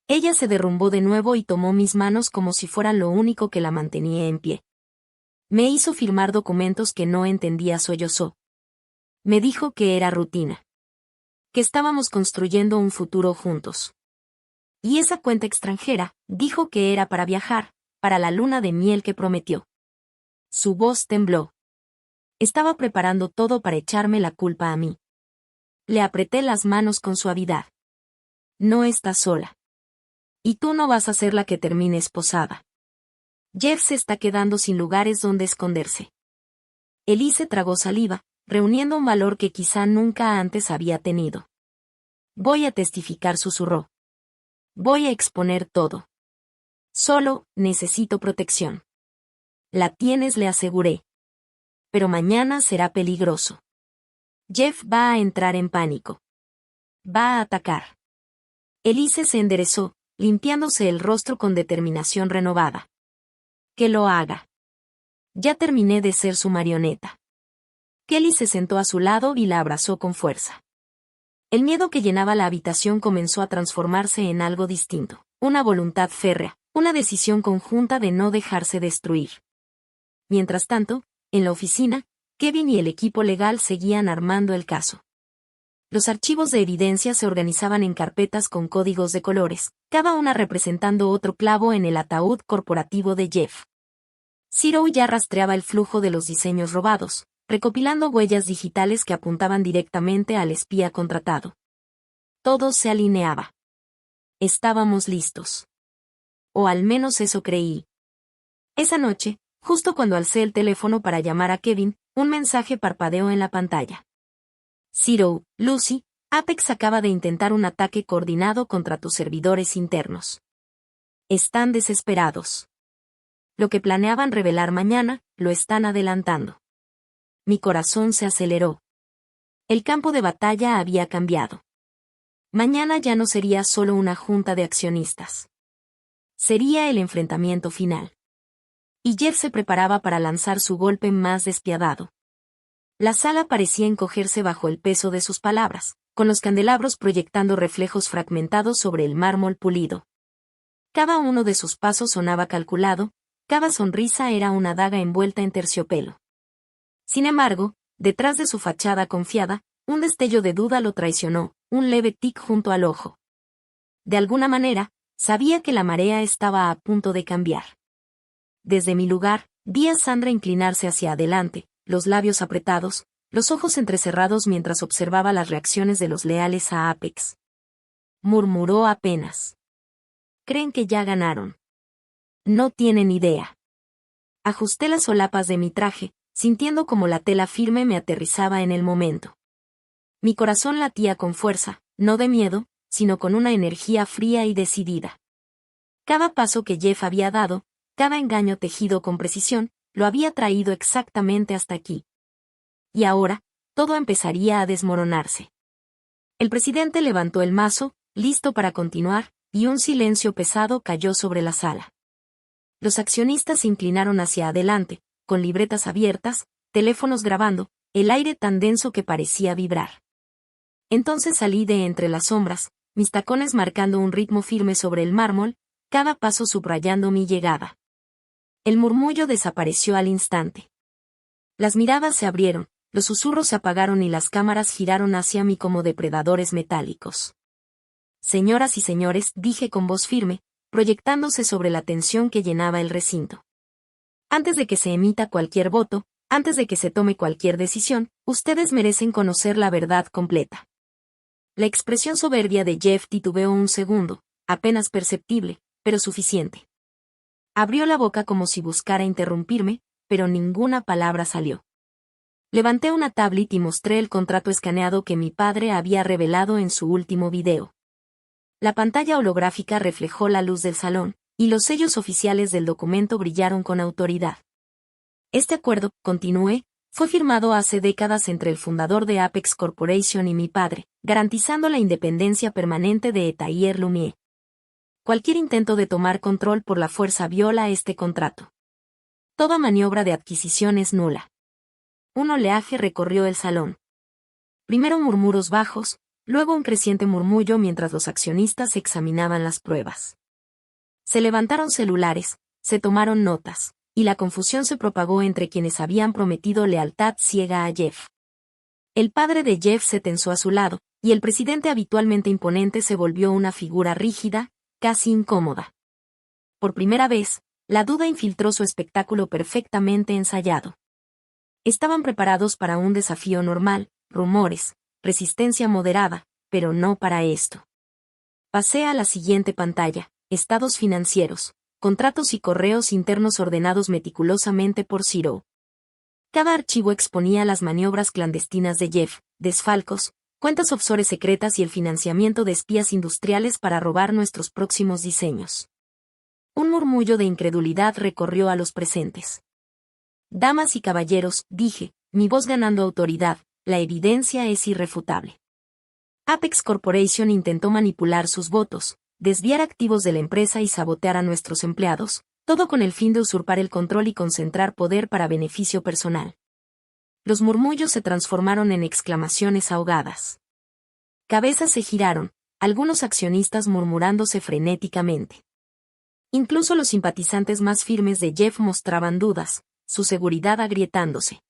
Speaker 1: Ella se derrumbó de nuevo y tomó mis manos como si fueran lo único que la mantenía en pie. Me hizo firmar documentos que no entendía, sollozó. Me dijo que era rutina. Que estábamos construyendo un futuro juntos. Y esa cuenta extranjera, dijo que era para viajar, para la luna de miel que prometió. Su voz tembló. Estaba preparando todo para echarme la culpa a mí. Le apreté las manos con suavidad. No estás sola. Y tú no vas a ser la que termine esposada. Jeff se está quedando sin lugares donde esconderse. Elise tragó saliva, reuniendo un valor que quizá nunca antes había tenido. Voy a testificar, susurró. Voy a exponer todo. Solo, necesito protección. La tienes, le aseguré. Pero mañana será peligroso. Jeff va a entrar en pánico. Va a atacar. Elise se enderezó, limpiándose el rostro con determinación renovada. Que lo haga. Ya terminé de ser su marioneta. Kelly se sentó a su lado y la abrazó con fuerza. El miedo que llenaba la habitación comenzó a transformarse en algo distinto, una voluntad férrea, una decisión conjunta de no dejarse destruir. Mientras tanto, en la oficina, Kevin y el equipo legal seguían armando el caso. Los archivos de evidencia se organizaban en carpetas con códigos de colores, cada una representando otro clavo en el ataúd corporativo de Jeff. Zero ya rastreaba el flujo de los diseños robados, recopilando huellas digitales que apuntaban directamente al espía contratado. Todo se alineaba. Estábamos listos. O al menos eso creí. Esa noche, justo cuando alcé el teléfono para llamar a Kevin, un mensaje parpadeó en la pantalla. Zero, Lucy, Apex acaba de intentar un ataque coordinado contra tus servidores internos. Están desesperados. Lo que planeaban revelar mañana, lo están adelantando. Mi corazón se aceleró. El campo de batalla había cambiado. Mañana ya no sería solo una junta de accionistas. Sería el enfrentamiento final. Y Jeff se preparaba para lanzar su golpe más despiadado. La sala parecía encogerse bajo el peso de sus palabras, con los candelabros proyectando reflejos fragmentados sobre el mármol pulido. Cada uno de sus pasos sonaba calculado, cada sonrisa era una daga envuelta en terciopelo. Sin embargo, detrás de su fachada confiada, un destello de duda lo traicionó, un leve tic junto al ojo. De alguna manera, sabía que la marea estaba a punto de cambiar. Desde mi lugar, vi a Sandra inclinarse hacia adelante, los labios apretados, los ojos entrecerrados mientras observaba las reacciones de los leales a Apex. Murmuró apenas. Creen que ya ganaron. No tienen idea. Ajusté las solapas de mi traje, sintiendo como la tela firme me aterrizaba en el momento. Mi corazón latía con fuerza, no de miedo, sino con una energía fría y decidida. Cada paso que Jeff había dado, cada engaño tejido con precisión, lo había traído exactamente hasta aquí. Y ahora, todo empezaría a desmoronarse. El presidente levantó el mazo, listo para continuar, y un silencio pesado cayó sobre la sala. Los accionistas se inclinaron hacia adelante, con libretas abiertas, teléfonos grabando, el aire tan denso que parecía vibrar. Entonces salí de entre las sombras, mis tacones marcando un ritmo firme sobre el mármol, cada paso subrayando mi llegada. El murmullo desapareció al instante. Las miradas se abrieron, los susurros se apagaron y las cámaras giraron hacia mí como depredadores metálicos. Señoras y señores, dije con voz firme, proyectándose sobre la tensión que llenaba el recinto. Antes de que se emita cualquier voto, antes de que se tome cualquier decisión, ustedes merecen conocer la verdad completa. La expresión soberbia de Jeff titubeó un segundo, apenas perceptible, pero suficiente. Abrió la boca como si buscara interrumpirme, pero ninguna palabra salió. Levanté una tablet y mostré el contrato escaneado que mi padre había revelado en su último video. La pantalla holográfica reflejó la luz del salón, y los sellos oficiales del documento brillaron con autoridad. Este acuerdo, continué, fue firmado hace décadas entre el fundador de Apex Corporation y mi padre, garantizando la independencia permanente de Etair Lumière. Cualquier intento de tomar control por la fuerza viola este contrato. Toda maniobra de adquisición es nula. Un oleaje recorrió el salón. Primero murmuros bajos, luego un creciente murmullo mientras los accionistas examinaban las pruebas. Se levantaron celulares, se tomaron notas, y la confusión se propagó entre quienes habían prometido lealtad ciega a Jeff. El padre de Jeff se tensó a su lado, y el presidente habitualmente imponente se volvió una figura rígida, casi incómoda. Por primera vez, la duda infiltró su espectáculo perfectamente ensayado. Estaban preparados para un desafío normal, rumores, resistencia moderada, pero no para esto. Pasé a la siguiente pantalla, estados financieros, contratos y correos internos ordenados meticulosamente por Zero. Cada archivo exponía las maniobras clandestinas de Jeff, desfalcos, cuentas offshore secretas y el financiamiento de espías industriales para robar nuestros próximos diseños. Un murmullo de incredulidad recorrió a los presentes. Damas y caballeros, dije, mi voz ganando autoridad, la evidencia es irrefutable. Apex Corporation intentó manipular sus votos, desviar activos de la empresa y sabotear a nuestros empleados, todo con el fin de usurpar el control y concentrar poder para beneficio personal. Los murmullos se transformaron en exclamaciones ahogadas. Cabezas se giraron, algunos accionistas murmurándose frenéticamente. Incluso los simpatizantes más firmes de Jeff mostraban dudas, su seguridad agrietándose.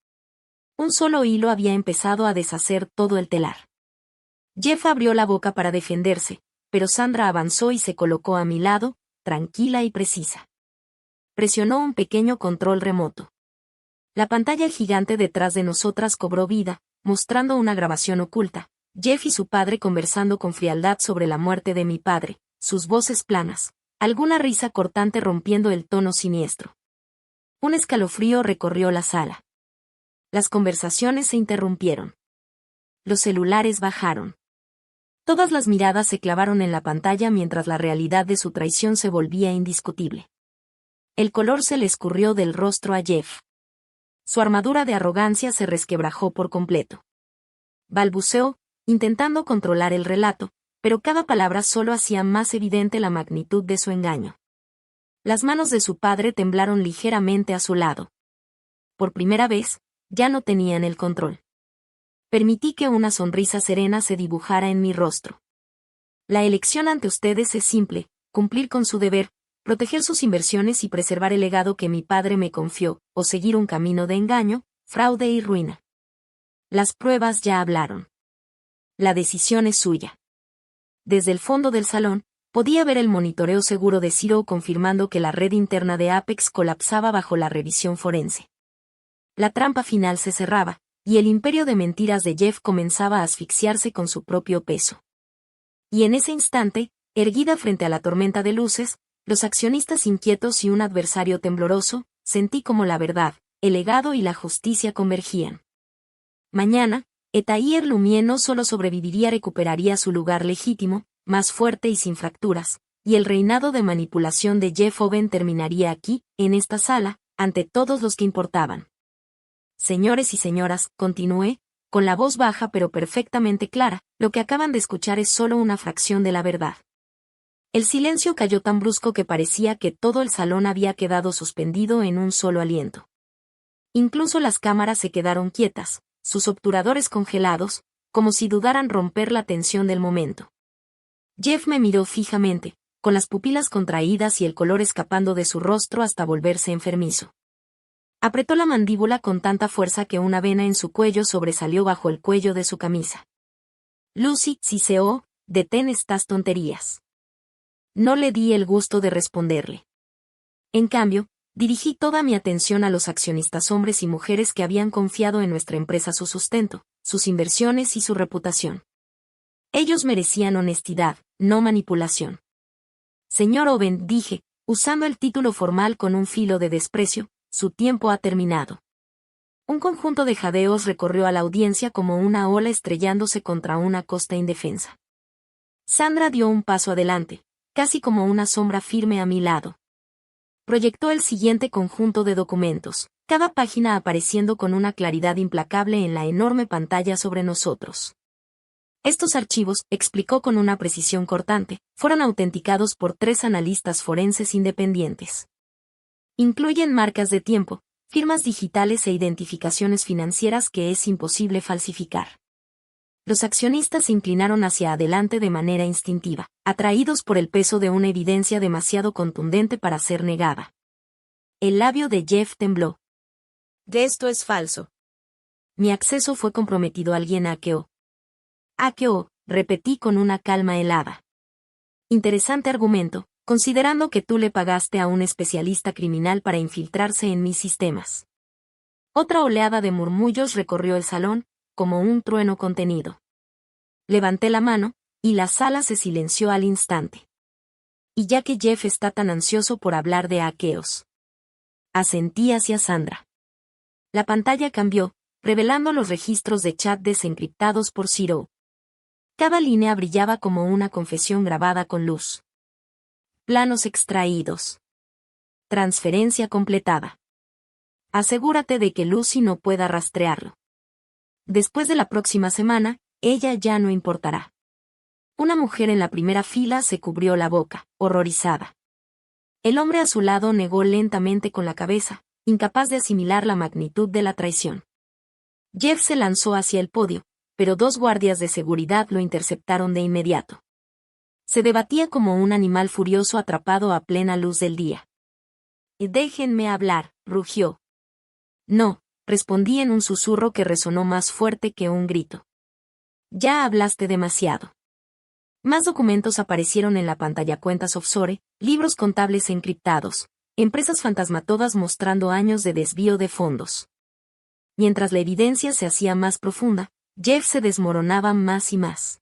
Speaker 1: Un solo hilo había empezado a deshacer todo el telar. Jeff abrió la boca para defenderse, pero Sandra avanzó y se colocó a mi lado, tranquila y precisa. Presionó un pequeño control remoto. La pantalla gigante detrás de nosotras cobró vida, mostrando una grabación oculta, Jeff y su padre conversando con frialdad sobre la muerte de mi padre, sus voces planas, alguna risa cortante rompiendo el tono siniestro. Un escalofrío recorrió la sala. Las conversaciones se interrumpieron. Los celulares bajaron. Todas las miradas se clavaron en la pantalla mientras la realidad de su traición se volvía indiscutible. El color se le escurrió del rostro a Jeff. Su armadura de arrogancia se resquebrajó por completo. Balbuceó, intentando controlar el relato, pero cada palabra solo hacía más evidente la magnitud de su engaño. Las manos de su padre temblaron ligeramente a su lado. Por primera vez, ya no tenían el control. Permití que una sonrisa serena se dibujara en mi rostro. La elección ante ustedes es simple: cumplir con su deber, proteger sus inversiones y preservar el legado que mi padre me confió, o seguir un camino de engaño, fraude y ruina. Las pruebas ya hablaron. La decisión es suya. Desde el fondo del salón, podía ver el monitoreo seguro de Zero confirmando que la red interna de Apex colapsaba bajo la revisión forense. La trampa final se cerraba, y el imperio de mentiras de Jeff comenzaba a asfixiarse con su propio peso. Y en ese instante, erguida frente a la tormenta de luces, los accionistas inquietos y un adversario tembloroso, sentí como la verdad, el legado y la justicia convergían. Mañana, Etair Lumie no solo sobreviviría, recuperaría su lugar legítimo, más fuerte y sin fracturas, y el reinado de manipulación de Jeff Owen terminaría aquí, en esta sala, ante todos los que importaban. Señores y señoras, continué, con la voz baja pero perfectamente clara, lo que acaban de escuchar es solo una fracción de la verdad. El silencio cayó tan brusco que parecía que todo el salón había quedado suspendido en un solo aliento. Incluso las cámaras se quedaron quietas, sus obturadores congelados, como si dudaran romper la tensión del momento. Jeff me miró fijamente, con las pupilas contraídas y el color escapando de su rostro hasta volverse enfermizo. Apretó la mandíbula con tanta fuerza que una vena en su cuello sobresalió bajo el cuello de su camisa. Lucy, siseó, detén estas tonterías. No le di el gusto de responderle. En cambio, dirigí toda mi atención a los accionistas hombres y mujeres que habían confiado en nuestra empresa su sustento, sus inversiones y su reputación. Ellos merecían honestidad, no manipulación. Señor Owen, dije, usando el título formal con un filo de desprecio, su tiempo ha terminado. Un conjunto de jadeos recorrió a la audiencia como una ola estrellándose contra una costa indefensa. Sandra dio un paso adelante, casi como una sombra firme a mi lado. Proyectó el siguiente conjunto de documentos, cada página apareciendo con una claridad implacable en la enorme pantalla sobre nosotros. Estos archivos, explicó con una precisión cortante, fueron autenticados por 3 analistas forenses independientes. Incluyen marcas de tiempo, firmas digitales e identificaciones financieras que es imposible falsificar. Los accionistas se inclinaron hacia adelante de manera instintiva, atraídos por el peso de una evidencia demasiado contundente para ser negada. El labio de Jeff tembló. De esto es falso. Mi acceso fue comprometido. Alguien hackeó. Hackeó, repetí con una calma helada. Interesante argumento, considerando que tú le pagaste a un especialista criminal para infiltrarse en mis sistemas. Otra oleada de murmullos recorrió el salón, como un trueno contenido. Levanté la mano, y la sala se silenció al instante. Y ya que Jeff está tan ansioso por hablar de hackeos. Asentí hacia Sandra. La pantalla cambió, revelando los registros de chat desencriptados por Zero. Cada línea brillaba como una confesión grabada con luz. Planos extraídos. Transferencia completada. Asegúrate de que Lucy no pueda rastrearlo. Después de la próxima semana, ella ya no importará. Una mujer en la primera fila se cubrió la boca, horrorizada. El hombre a su lado negó lentamente con la cabeza, incapaz de asimilar la magnitud de la traición. Jeff se lanzó hacia el podio, pero 2 guardias de seguridad lo interceptaron de inmediato. Se debatía como un animal furioso atrapado a plena luz del día. «Déjenme hablar», rugió. «No», respondí en un susurro que resonó más fuerte que un grito. «Ya hablaste demasiado». Más documentos aparecieron en la pantalla: cuentas offshore, libros contables encriptados, empresas fantasma, todas mostrando años de desvío de fondos. Mientras la evidencia se hacía más profunda, Jeff se desmoronaba más y más.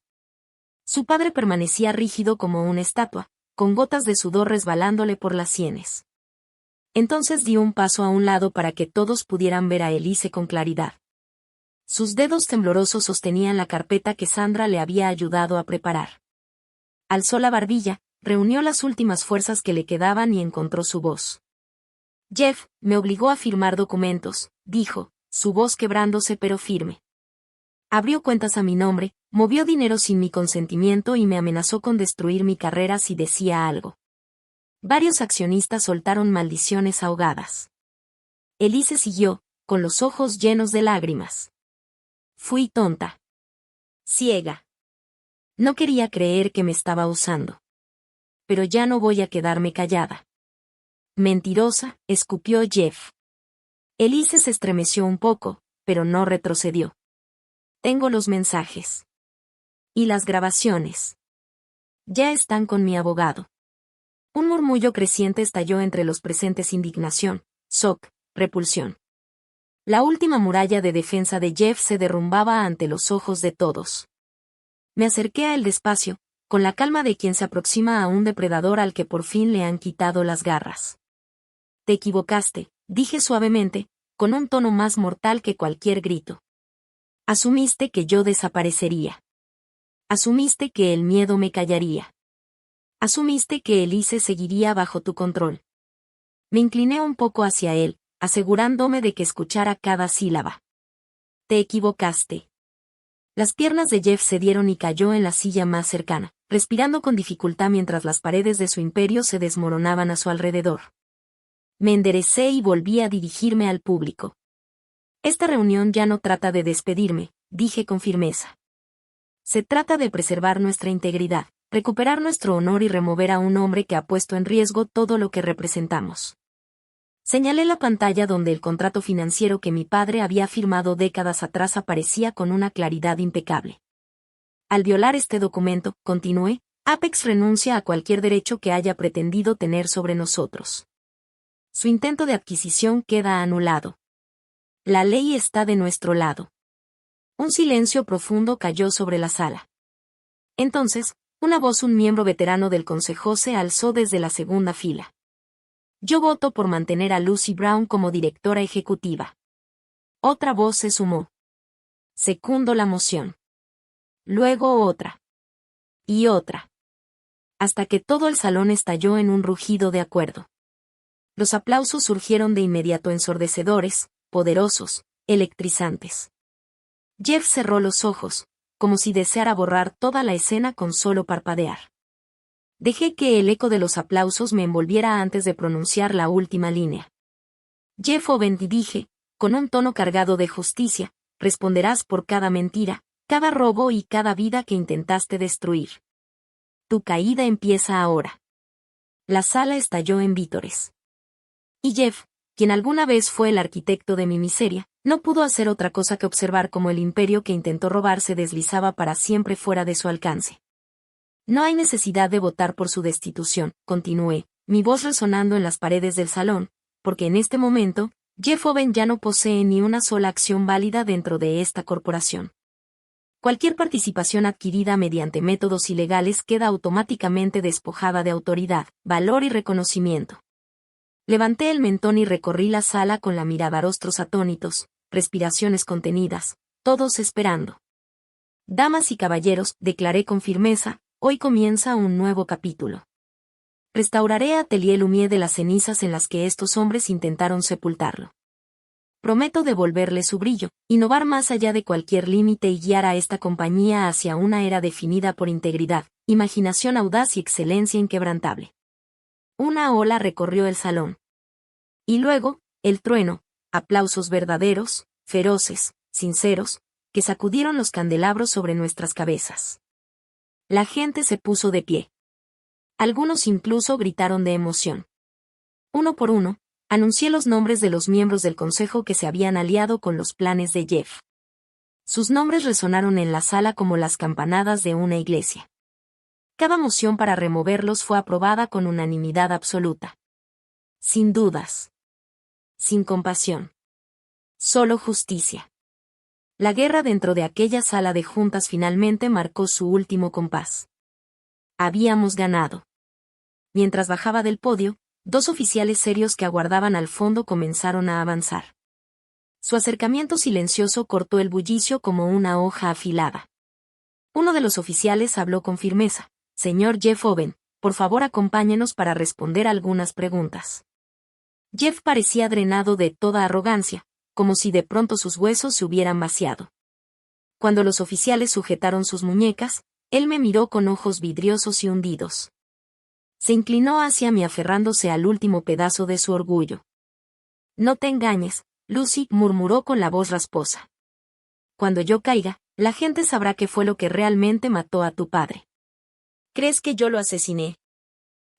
Speaker 1: Su padre permanecía rígido como una estatua, con gotas de sudor resbalándole por las sienes. Entonces dio un paso a un lado para que todos pudieran ver a Elise con claridad. Sus dedos temblorosos sostenían la carpeta que Sandra le había ayudado a preparar. Alzó la barbilla, reunió las últimas fuerzas que le quedaban y encontró su voz. Jeff me obligó a firmar documentos, dijo, su voz quebrándose pero firme. Abrió cuentas a mi nombre, movió dinero sin mi consentimiento y me amenazó con destruir mi carrera si decía algo. Varios accionistas soltaron maldiciones ahogadas. Elise siguió, con los ojos llenos de lágrimas. Fui tonta. Ciega. No quería creer que me estaba usando. Pero ya no voy a quedarme callada. Mentirosa, escupió Jeff. Elise se estremeció un poco, pero no retrocedió. Tengo los mensajes. Y las grabaciones. Ya están con mi abogado. Un murmullo creciente estalló entre los presentes: indignación, shock, repulsión. La última muralla de defensa de Jeff se derrumbaba ante los ojos de todos. Me acerqué a él despacio, con la calma de quien se aproxima a un depredador al que por fin le han quitado las garras. Te equivocaste, dije suavemente, con un tono más mortal que cualquier grito. Asumiste que yo desaparecería. Asumiste que el miedo me callaría. Asumiste que Elise seguiría bajo tu control. Me incliné un poco hacia él, asegurándome de que escuchara cada sílaba. Te equivocaste. Las piernas de Jeff cedieron y cayó en la silla más cercana, respirando con dificultad mientras las paredes de su imperio se desmoronaban a su alrededor. Me enderecé y volví a dirigirme al público. Esta reunión ya no trata de despedirme, dije con firmeza. Se trata de preservar nuestra integridad, recuperar nuestro honor y remover a un hombre que ha puesto en riesgo todo lo que representamos. Señalé la pantalla donde el contrato financiero que mi padre había firmado décadas atrás aparecía con una claridad impecable. Al violar este documento, continué, Apex renuncia a cualquier derecho que haya pretendido tener sobre nosotros. Su intento de adquisición queda anulado. La ley está de nuestro lado. Un silencio profundo cayó sobre la sala. Entonces, un miembro veterano del consejo se alzó desde la segunda fila. Yo voto por mantener a Lucy Brown como directora ejecutiva. Otra voz se sumó. Secundo la moción. Luego otra. Y otra. Hasta que todo el salón estalló en un rugido de acuerdo. Los aplausos surgieron de inmediato ensordecedores, poderosos, electrizantes. Jeff cerró los ojos, como si deseara borrar toda la escena con solo parpadear. Dejé que el eco de los aplausos me envolviera antes de pronunciar la última línea. Jeff Owen, dije, con un tono cargado de justicia, responderás por cada mentira, cada robo y cada vida que intentaste destruir. Tu caída empieza ahora. La sala estalló en vítores. Y Jeff, quien alguna vez fue el arquitecto de mi miseria, no pudo hacer otra cosa que observar cómo el imperio que intentó robar se deslizaba para siempre fuera de su alcance. No hay necesidad de votar por su destitución, continué, mi voz resonando en las paredes del salón, porque en este momento, Jeff Owen ya no posee ni una sola acción válida dentro de esta corporación. Cualquier participación adquirida mediante métodos ilegales queda automáticamente despojada de autoridad, valor y reconocimiento. Levanté el mentón y recorrí la sala con la mirada, rostros atónitos, respiraciones contenidas, todos esperando. Damas y caballeros, declaré con firmeza, hoy comienza un nuevo capítulo. Restauraré a Atelier Lumière de las cenizas en las que estos hombres intentaron sepultarlo. Prometo devolverle su brillo, innovar más allá de cualquier límite y guiar a esta compañía hacia una era definida por integridad, imaginación audaz y excelencia inquebrantable. Una ola recorrió el salón. Y luego, el trueno, aplausos verdaderos, feroces, sinceros, que sacudieron los candelabros sobre nuestras cabezas. La gente se puso de pie. Algunos incluso gritaron de emoción. Uno por uno, anuncié los nombres de los miembros del consejo que se habían aliado con los planes de Jeff. Sus nombres resonaron en la sala como las campanadas de una iglesia. Cada moción para removerlos fue aprobada con unanimidad absoluta. Sin dudas. Sin compasión. Solo justicia. La guerra dentro de aquella sala de juntas finalmente marcó su último compás. Habíamos ganado. Mientras bajaba del podio, 2 oficiales serios que aguardaban al fondo comenzaron a avanzar. Su acercamiento silencioso cortó el bullicio como una hoja afilada. Uno de los oficiales habló con firmeza: «Señor Jeff Owen, por favor acompáñenos para responder algunas preguntas». Jeff parecía drenado de toda arrogancia, como si de pronto sus huesos se hubieran vaciado. Cuando los oficiales sujetaron sus muñecas, él me miró con ojos vidriosos y hundidos. Se inclinó hacia mí aferrándose al último pedazo de su orgullo. «No te engañes, Lucy», murmuró con la voz rasposa. «Cuando yo caiga, la gente sabrá qué fue lo que realmente mató a tu padre». «¿Crees que yo lo asesiné?»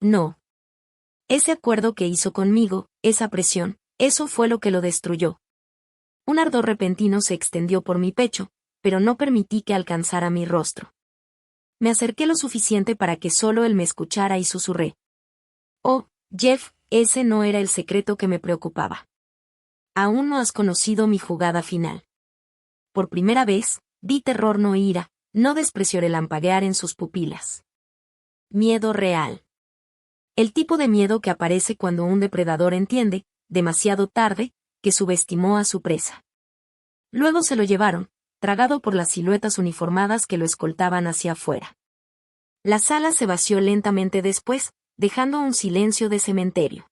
Speaker 1: «No. Ese acuerdo que hizo conmigo, esa presión, eso fue lo que lo destruyó». Un ardor repentino se extendió por mi pecho, pero no permití que alcanzara mi rostro. Me acerqué lo suficiente para que solo él me escuchara y susurré: «Oh, Jeff, ese no era el secreto que me preocupaba. Aún no has conocido mi jugada final». Por primera vez, vi terror, no ira, no desprecio relampaguear en sus pupilas. Miedo real. El tipo de miedo que aparece cuando un depredador entiende, demasiado tarde, que subestimó a su presa. Luego se lo llevaron, tragado por las siluetas uniformadas que lo escoltaban hacia afuera. La sala se vació lentamente después, dejando un silencio de cementerio.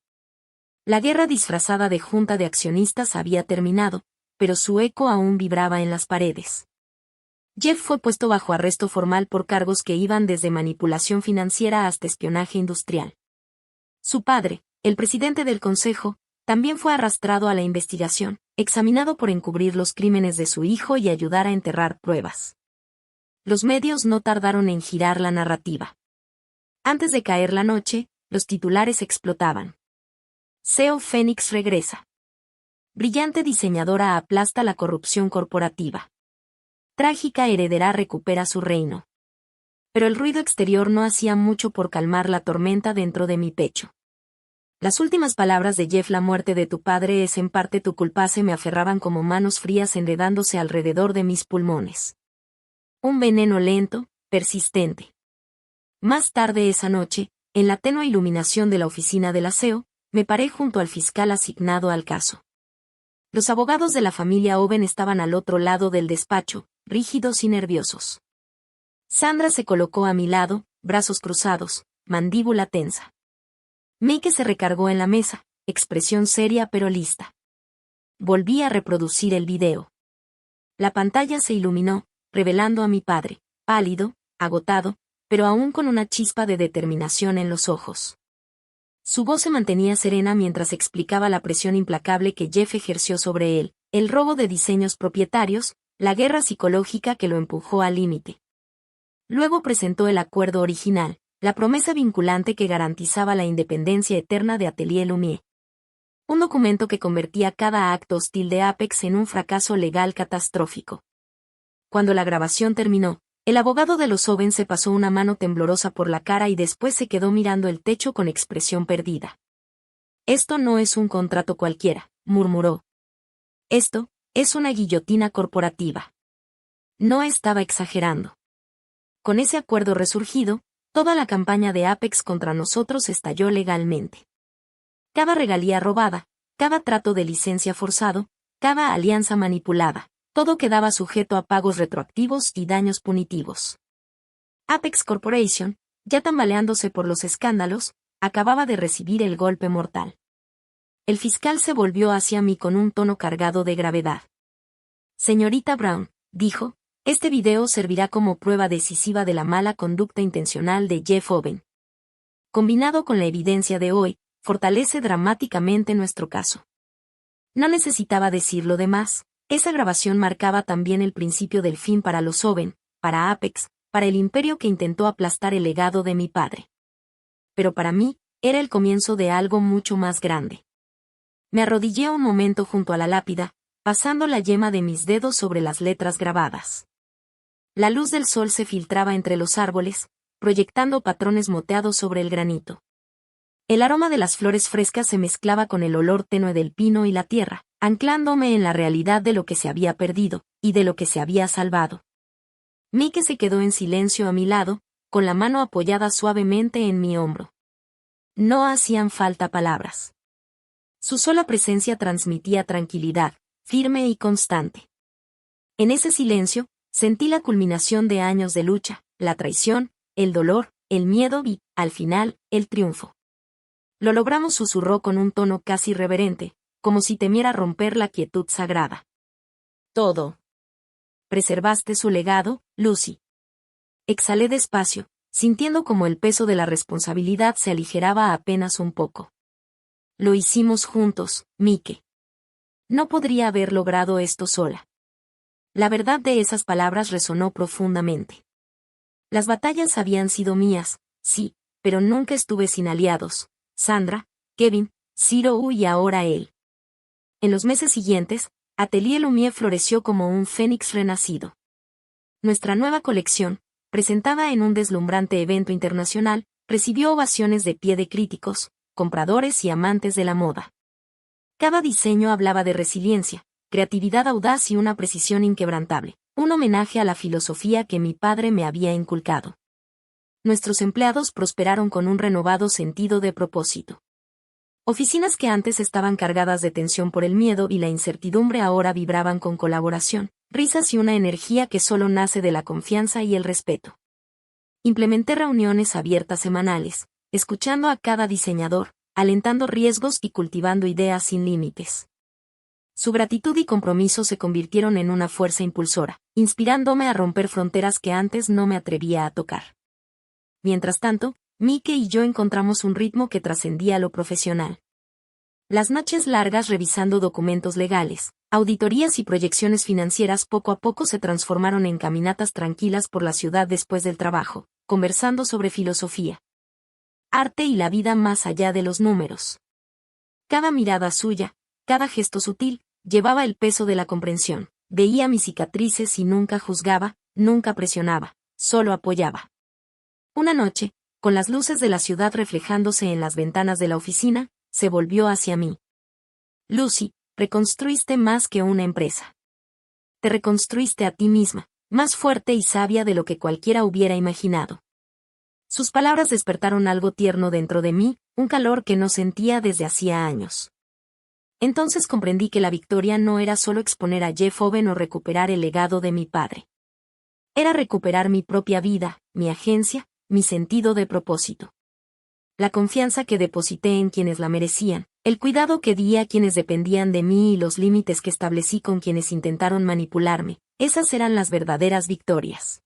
Speaker 1: La guerra disfrazada de junta de accionistas había terminado, pero su eco aún vibraba en las paredes. Jeff fue puesto bajo arresto formal por cargos que iban desde manipulación financiera hasta espionaje industrial. Su padre, el presidente del consejo, también fue arrastrado a la investigación, examinado por encubrir los crímenes de su hijo y ayudar a enterrar pruebas. Los medios no tardaron en girar la narrativa. Antes de caer la noche, los titulares explotaban. CEO Phoenix regresa. Brillante diseñadora aplasta la corrupción corporativa. Trágica heredera recupera su reino. Pero el ruido exterior no hacía mucho por calmar la tormenta dentro de mi pecho. Las últimas palabras de Jeff: «La muerte de tu padre es en parte tu culpa», se me aferraban como manos frías enredándose alrededor de mis pulmones. Un veneno lento, persistente. Más tarde esa noche, en la tenue iluminación de la oficina del aseo, me paré junto al fiscal asignado al caso. Los abogados de la familia Owen estaban al otro lado del despacho, rígidos y nerviosos. Sandra se colocó a mi lado, brazos cruzados, mandíbula tensa. Meike se recargó en la mesa, expresión seria pero lista. Volví a reproducir el video. La pantalla se iluminó, revelando a mi padre, pálido, agotado, pero aún con una chispa de determinación en los ojos. Su voz se mantenía serena mientras explicaba la presión implacable que Jeff ejerció sobre él, el robo de diseños propietarios, la guerra psicológica que lo empujó al límite. Luego presentó el acuerdo original, la promesa vinculante que garantizaba la independencia eterna de Atelier Lumière. Un documento que convertía cada acto hostil de Apex en un fracaso legal catastrófico. Cuando la grabación terminó, el abogado de los Owen se pasó una mano temblorosa por la cara y después se quedó mirando el techo con expresión perdida. «Esto no es un contrato cualquiera», murmuró. «Esto es una guillotina corporativa». No estaba exagerando. Con ese acuerdo resurgido, toda la campaña de Apex contra nosotros estalló legalmente. Cada regalía robada, cada trato de licencia forzado, cada alianza manipulada, todo quedaba sujeto a pagos retroactivos y daños punitivos. Apex Corporation, ya tambaleándose por los escándalos, acababa de recibir el golpe mortal. El fiscal se volvió hacia mí con un tono cargado de gravedad. «Señorita Brown», dijo, «este video servirá como prueba decisiva de la mala conducta intencional de Jeff Owen. Combinado con la evidencia de hoy, fortalece dramáticamente nuestro caso». No necesitaba decir lo demás. Esa grabación marcaba también el principio del fin para los Owen, para Apex, para el imperio que intentó aplastar el legado de mi padre. Pero para mí, era el comienzo de algo mucho más grande. Me arrodillé un momento junto a la lápida, pasando la yema de mis dedos sobre las letras grabadas. La luz del sol se filtraba entre los árboles, proyectando patrones moteados sobre el granito. El aroma de las flores frescas se mezclaba con el olor tenue del pino y la tierra, anclándome en la realidad de lo que se había perdido, y de lo que se había salvado. Mike se quedó en silencio a mi lado, con la mano apoyada suavemente en mi hombro. No hacían falta palabras. Su sola presencia transmitía tranquilidad, firme y constante. En ese silencio, sentí la culminación de años de lucha, la traición, el dolor, el miedo y, al final, el triunfo. Lo logramos, susurró con un tono casi reverente, como si temiera romper la quietud sagrada. Todo. Preservaste su legado, Lucy. Exhalé despacio, sintiendo como el peso de la responsabilidad se aligeraba apenas un poco. Lo hicimos juntos, Mike. No podría haber logrado esto sola. La verdad de esas palabras resonó profundamente. Las batallas habían sido mías, sí, pero nunca estuve sin aliados. Sandra, Kevin, Ciro y ahora él. En los meses siguientes, Atelier Lumière floreció como un fénix renacido. Nuestra nueva colección, presentada en un deslumbrante evento internacional, recibió ovaciones de pie de críticos, compradores y amantes de la moda. Cada diseño hablaba de resiliencia, creatividad audaz y una precisión inquebrantable, un homenaje a la filosofía que mi padre me había inculcado. Nuestros empleados prosperaron con un renovado sentido de propósito. Oficinas que antes estaban cargadas de tensión por el miedo y la incertidumbre ahora vibraban con colaboración, risas y una energía que solo nace de la confianza y el respeto. Implementé reuniones abiertas semanales, escuchando a cada diseñador, alentando riesgos y cultivando ideas sin límites. Su gratitud y compromiso se convirtieron en una fuerza impulsora, inspirándome a romper fronteras que antes no me atrevía a tocar. Mientras tanto, Mike y yo encontramos un ritmo que trascendía lo profesional. Las noches largas revisando documentos legales, auditorías y proyecciones financieras poco a poco se transformaron en caminatas tranquilas por la ciudad después del trabajo, conversando sobre filosofía, arte y la vida más allá de los números. Cada mirada suya, cada gesto sutil, llevaba el peso de la comprensión. Veía mis cicatrices y nunca juzgaba, nunca presionaba, solo apoyaba. Una noche, con las luces de la ciudad reflejándose en las ventanas de la oficina, se volvió hacia mí. Lucy, reconstruiste más que una empresa. Te reconstruiste a ti misma, más fuerte y sabia de lo que cualquiera hubiera imaginado. Sus palabras despertaron algo tierno dentro de mí, un calor que no sentía desde hacía años. Entonces comprendí que la victoria no era solo exponer a Jeff Owen o recuperar el legado de mi padre. Era recuperar mi propia vida, mi agencia, mi sentido de propósito. La confianza que deposité en quienes la merecían, el cuidado que di a quienes dependían de mí y los límites que establecí con quienes intentaron manipularme, esas eran las verdaderas victorias.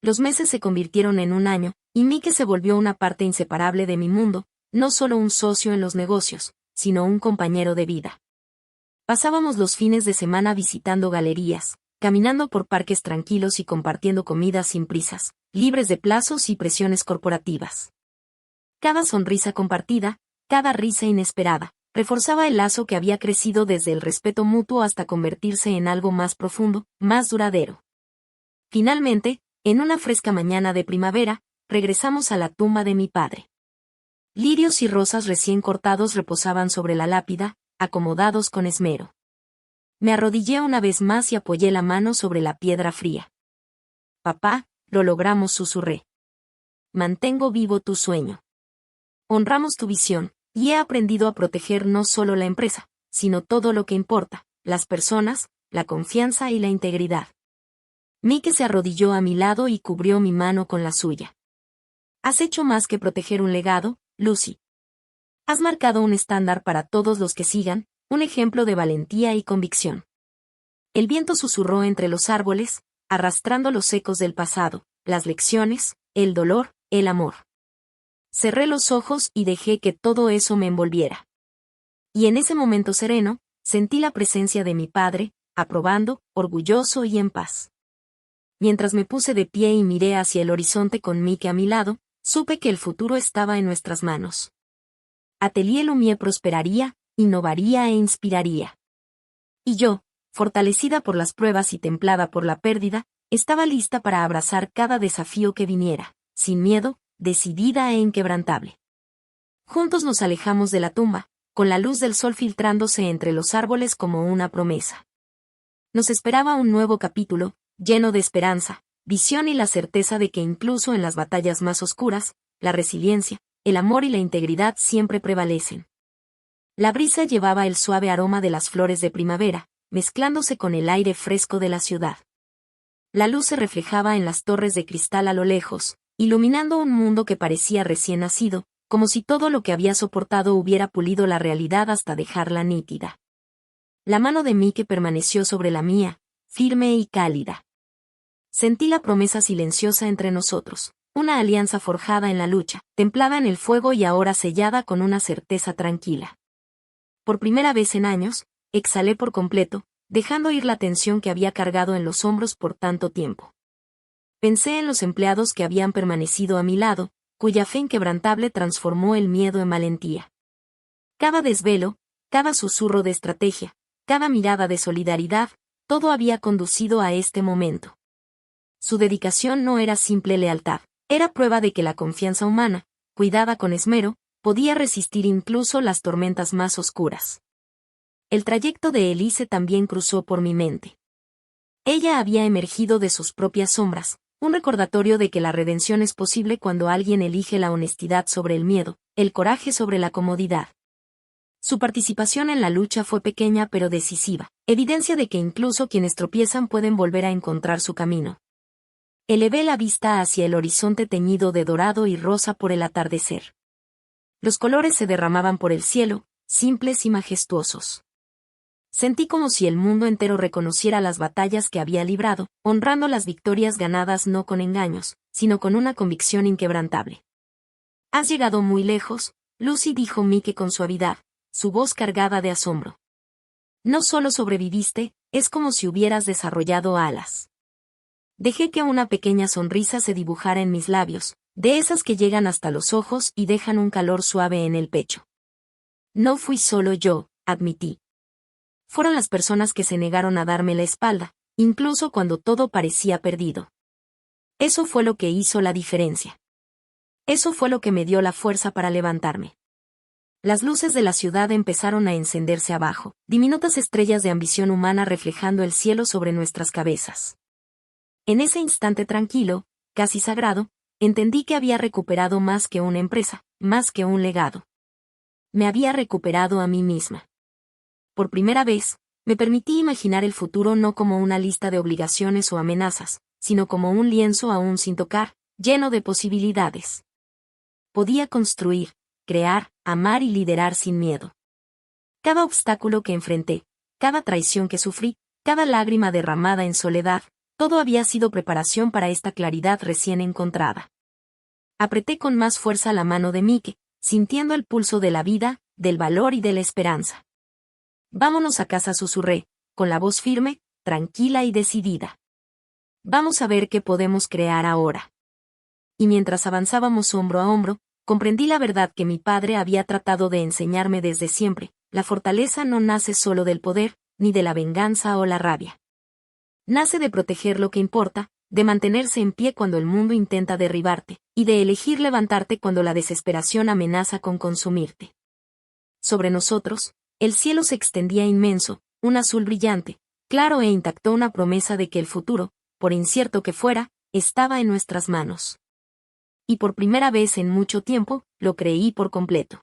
Speaker 1: Los meses se convirtieron en un año, y Mike se volvió una parte inseparable de mi mundo, no solo un socio en los negocios, sino un compañero de vida. Pasábamos los fines de semana visitando galerías, caminando por parques tranquilos y compartiendo comidas sin prisas, libres de plazos y presiones corporativas. Cada sonrisa compartida, cada risa inesperada, reforzaba el lazo que había crecido desde el respeto mutuo hasta convertirse en algo más profundo, más duradero. Finalmente, en una fresca mañana de primavera, regresamos a la tumba de mi padre. Lirios y rosas recién cortados reposaban sobre la lápida, acomodados con esmero. Me arrodillé una vez más y apoyé la mano sobre la piedra fría. Papá, lo logramos, susurré. Mantengo vivo tu sueño. Honramos tu visión, y he aprendido a proteger no solo la empresa, sino todo lo que importa, las personas, la confianza y la integridad. Mike se arrodilló a mi lado y cubrió mi mano con la suya. Has hecho más que proteger un legado, Lucy. Has marcado un estándar para todos los que sigan, un ejemplo de valentía y convicción. El viento susurró entre los árboles, arrastrando los ecos del pasado, las lecciones, el dolor, el amor. Cerré los ojos y dejé que todo eso me envolviera. Y en ese momento sereno, sentí la presencia de mi padre, aprobando, orgulloso y en paz. Mientras me puse de pie y miré hacia el horizonte con Mike a mi lado, supe que el futuro estaba en nuestras manos. Atelier Lumière prosperaría, innovaría e inspiraría. Y yo, fortalecida por las pruebas y templada por la pérdida, estaba lista para abrazar cada desafío que viniera, sin miedo, decidida e inquebrantable. Juntos nos alejamos de la tumba, con la luz del sol filtrándose entre los árboles como una promesa. Nos esperaba un nuevo capítulo, lleno de esperanza, visión y la certeza de que incluso en las batallas más oscuras, la resiliencia, el amor y la integridad siempre prevalecen. La brisa llevaba el suave aroma de las flores de primavera, mezclándose con el aire fresco de la ciudad. La luz se reflejaba en las torres de cristal a lo lejos, iluminando un mundo que parecía recién nacido, como si todo lo que había soportado hubiera pulido la realidad hasta dejarla nítida. La mano de Mike permaneció sobre la mía, firme y cálida. Sentí la promesa silenciosa entre nosotros, una alianza forjada en la lucha, templada en el fuego y ahora sellada con una certeza tranquila. Por primera vez en años, exhalé por completo, dejando ir la tensión que había cargado en los hombros por tanto tiempo. Pensé en los empleados que habían permanecido a mi lado, cuya fe inquebrantable transformó el miedo en valentía. Cada desvelo, cada susurro de estrategia, cada mirada de solidaridad, todo había conducido a este momento. Su dedicación no era simple lealtad, era prueba de que la confianza humana, cuidada con esmero, podía resistir incluso las tormentas más oscuras. El trayecto de Elise también cruzó por mi mente. Ella había emergido de sus propias sombras, un recordatorio de que la redención es posible cuando alguien elige la honestidad sobre el miedo, el coraje sobre la comodidad. Su participación en la lucha fue pequeña pero decisiva, evidencia de que incluso quienes tropiezan pueden volver a encontrar su camino. Elevé la vista hacia el horizonte teñido de dorado y rosa por el atardecer. Los colores se derramaban por el cielo, simples y majestuosos. Sentí como si el mundo entero reconociera las batallas que había librado, honrando las victorias ganadas no con engaños, sino con una convicción inquebrantable. «Has llegado muy lejos», Lucy dijo Mike con suavidad, su voz cargada de asombro. «No solo sobreviviste, es como si hubieras desarrollado alas». Dejé que una pequeña sonrisa se dibujara en mis labios, de esas que llegan hasta los ojos y dejan un calor suave en el pecho. «No fui solo yo», admití. Fueron las personas que se negaron a darme la espalda, incluso cuando todo parecía perdido. Eso fue lo que hizo la diferencia. Eso fue lo que me dio la fuerza para levantarme. Las luces de la ciudad empezaron a encenderse abajo, diminutas estrellas de ambición humana reflejando el cielo sobre nuestras cabezas. En ese instante tranquilo, casi sagrado, entendí que había recuperado más que una empresa, más que un legado. Me había recuperado a mí misma. Por primera vez, me permití imaginar el futuro no como una lista de obligaciones o amenazas, sino como un lienzo aún sin tocar, lleno de posibilidades. Podía construir, crear, amar y liderar sin miedo. Cada obstáculo que enfrenté, cada traición que sufrí, cada lágrima derramada en soledad, todo había sido preparación para esta claridad recién encontrada. Apreté con más fuerza la mano de Mike, sintiendo el pulso de la vida, del valor y de la esperanza. «Vámonos a casa», susurré, con la voz firme, tranquila y decidida. «Vamos a ver qué podemos crear ahora». Y mientras avanzábamos hombro a hombro, comprendí la verdad que mi padre había tratado de enseñarme desde siempre: la fortaleza no nace solo del poder, ni de la venganza o la rabia. Nace de proteger lo que importa, de mantenerse en pie cuando el mundo intenta derribarte, y de elegir levantarte cuando la desesperación amenaza con consumirte. Sobre nosotros, el cielo se extendía inmenso, un azul brillante, claro e intacto, una promesa de que el futuro, por incierto que fuera, estaba en nuestras manos. Y por primera vez en mucho tiempo, lo creí por completo.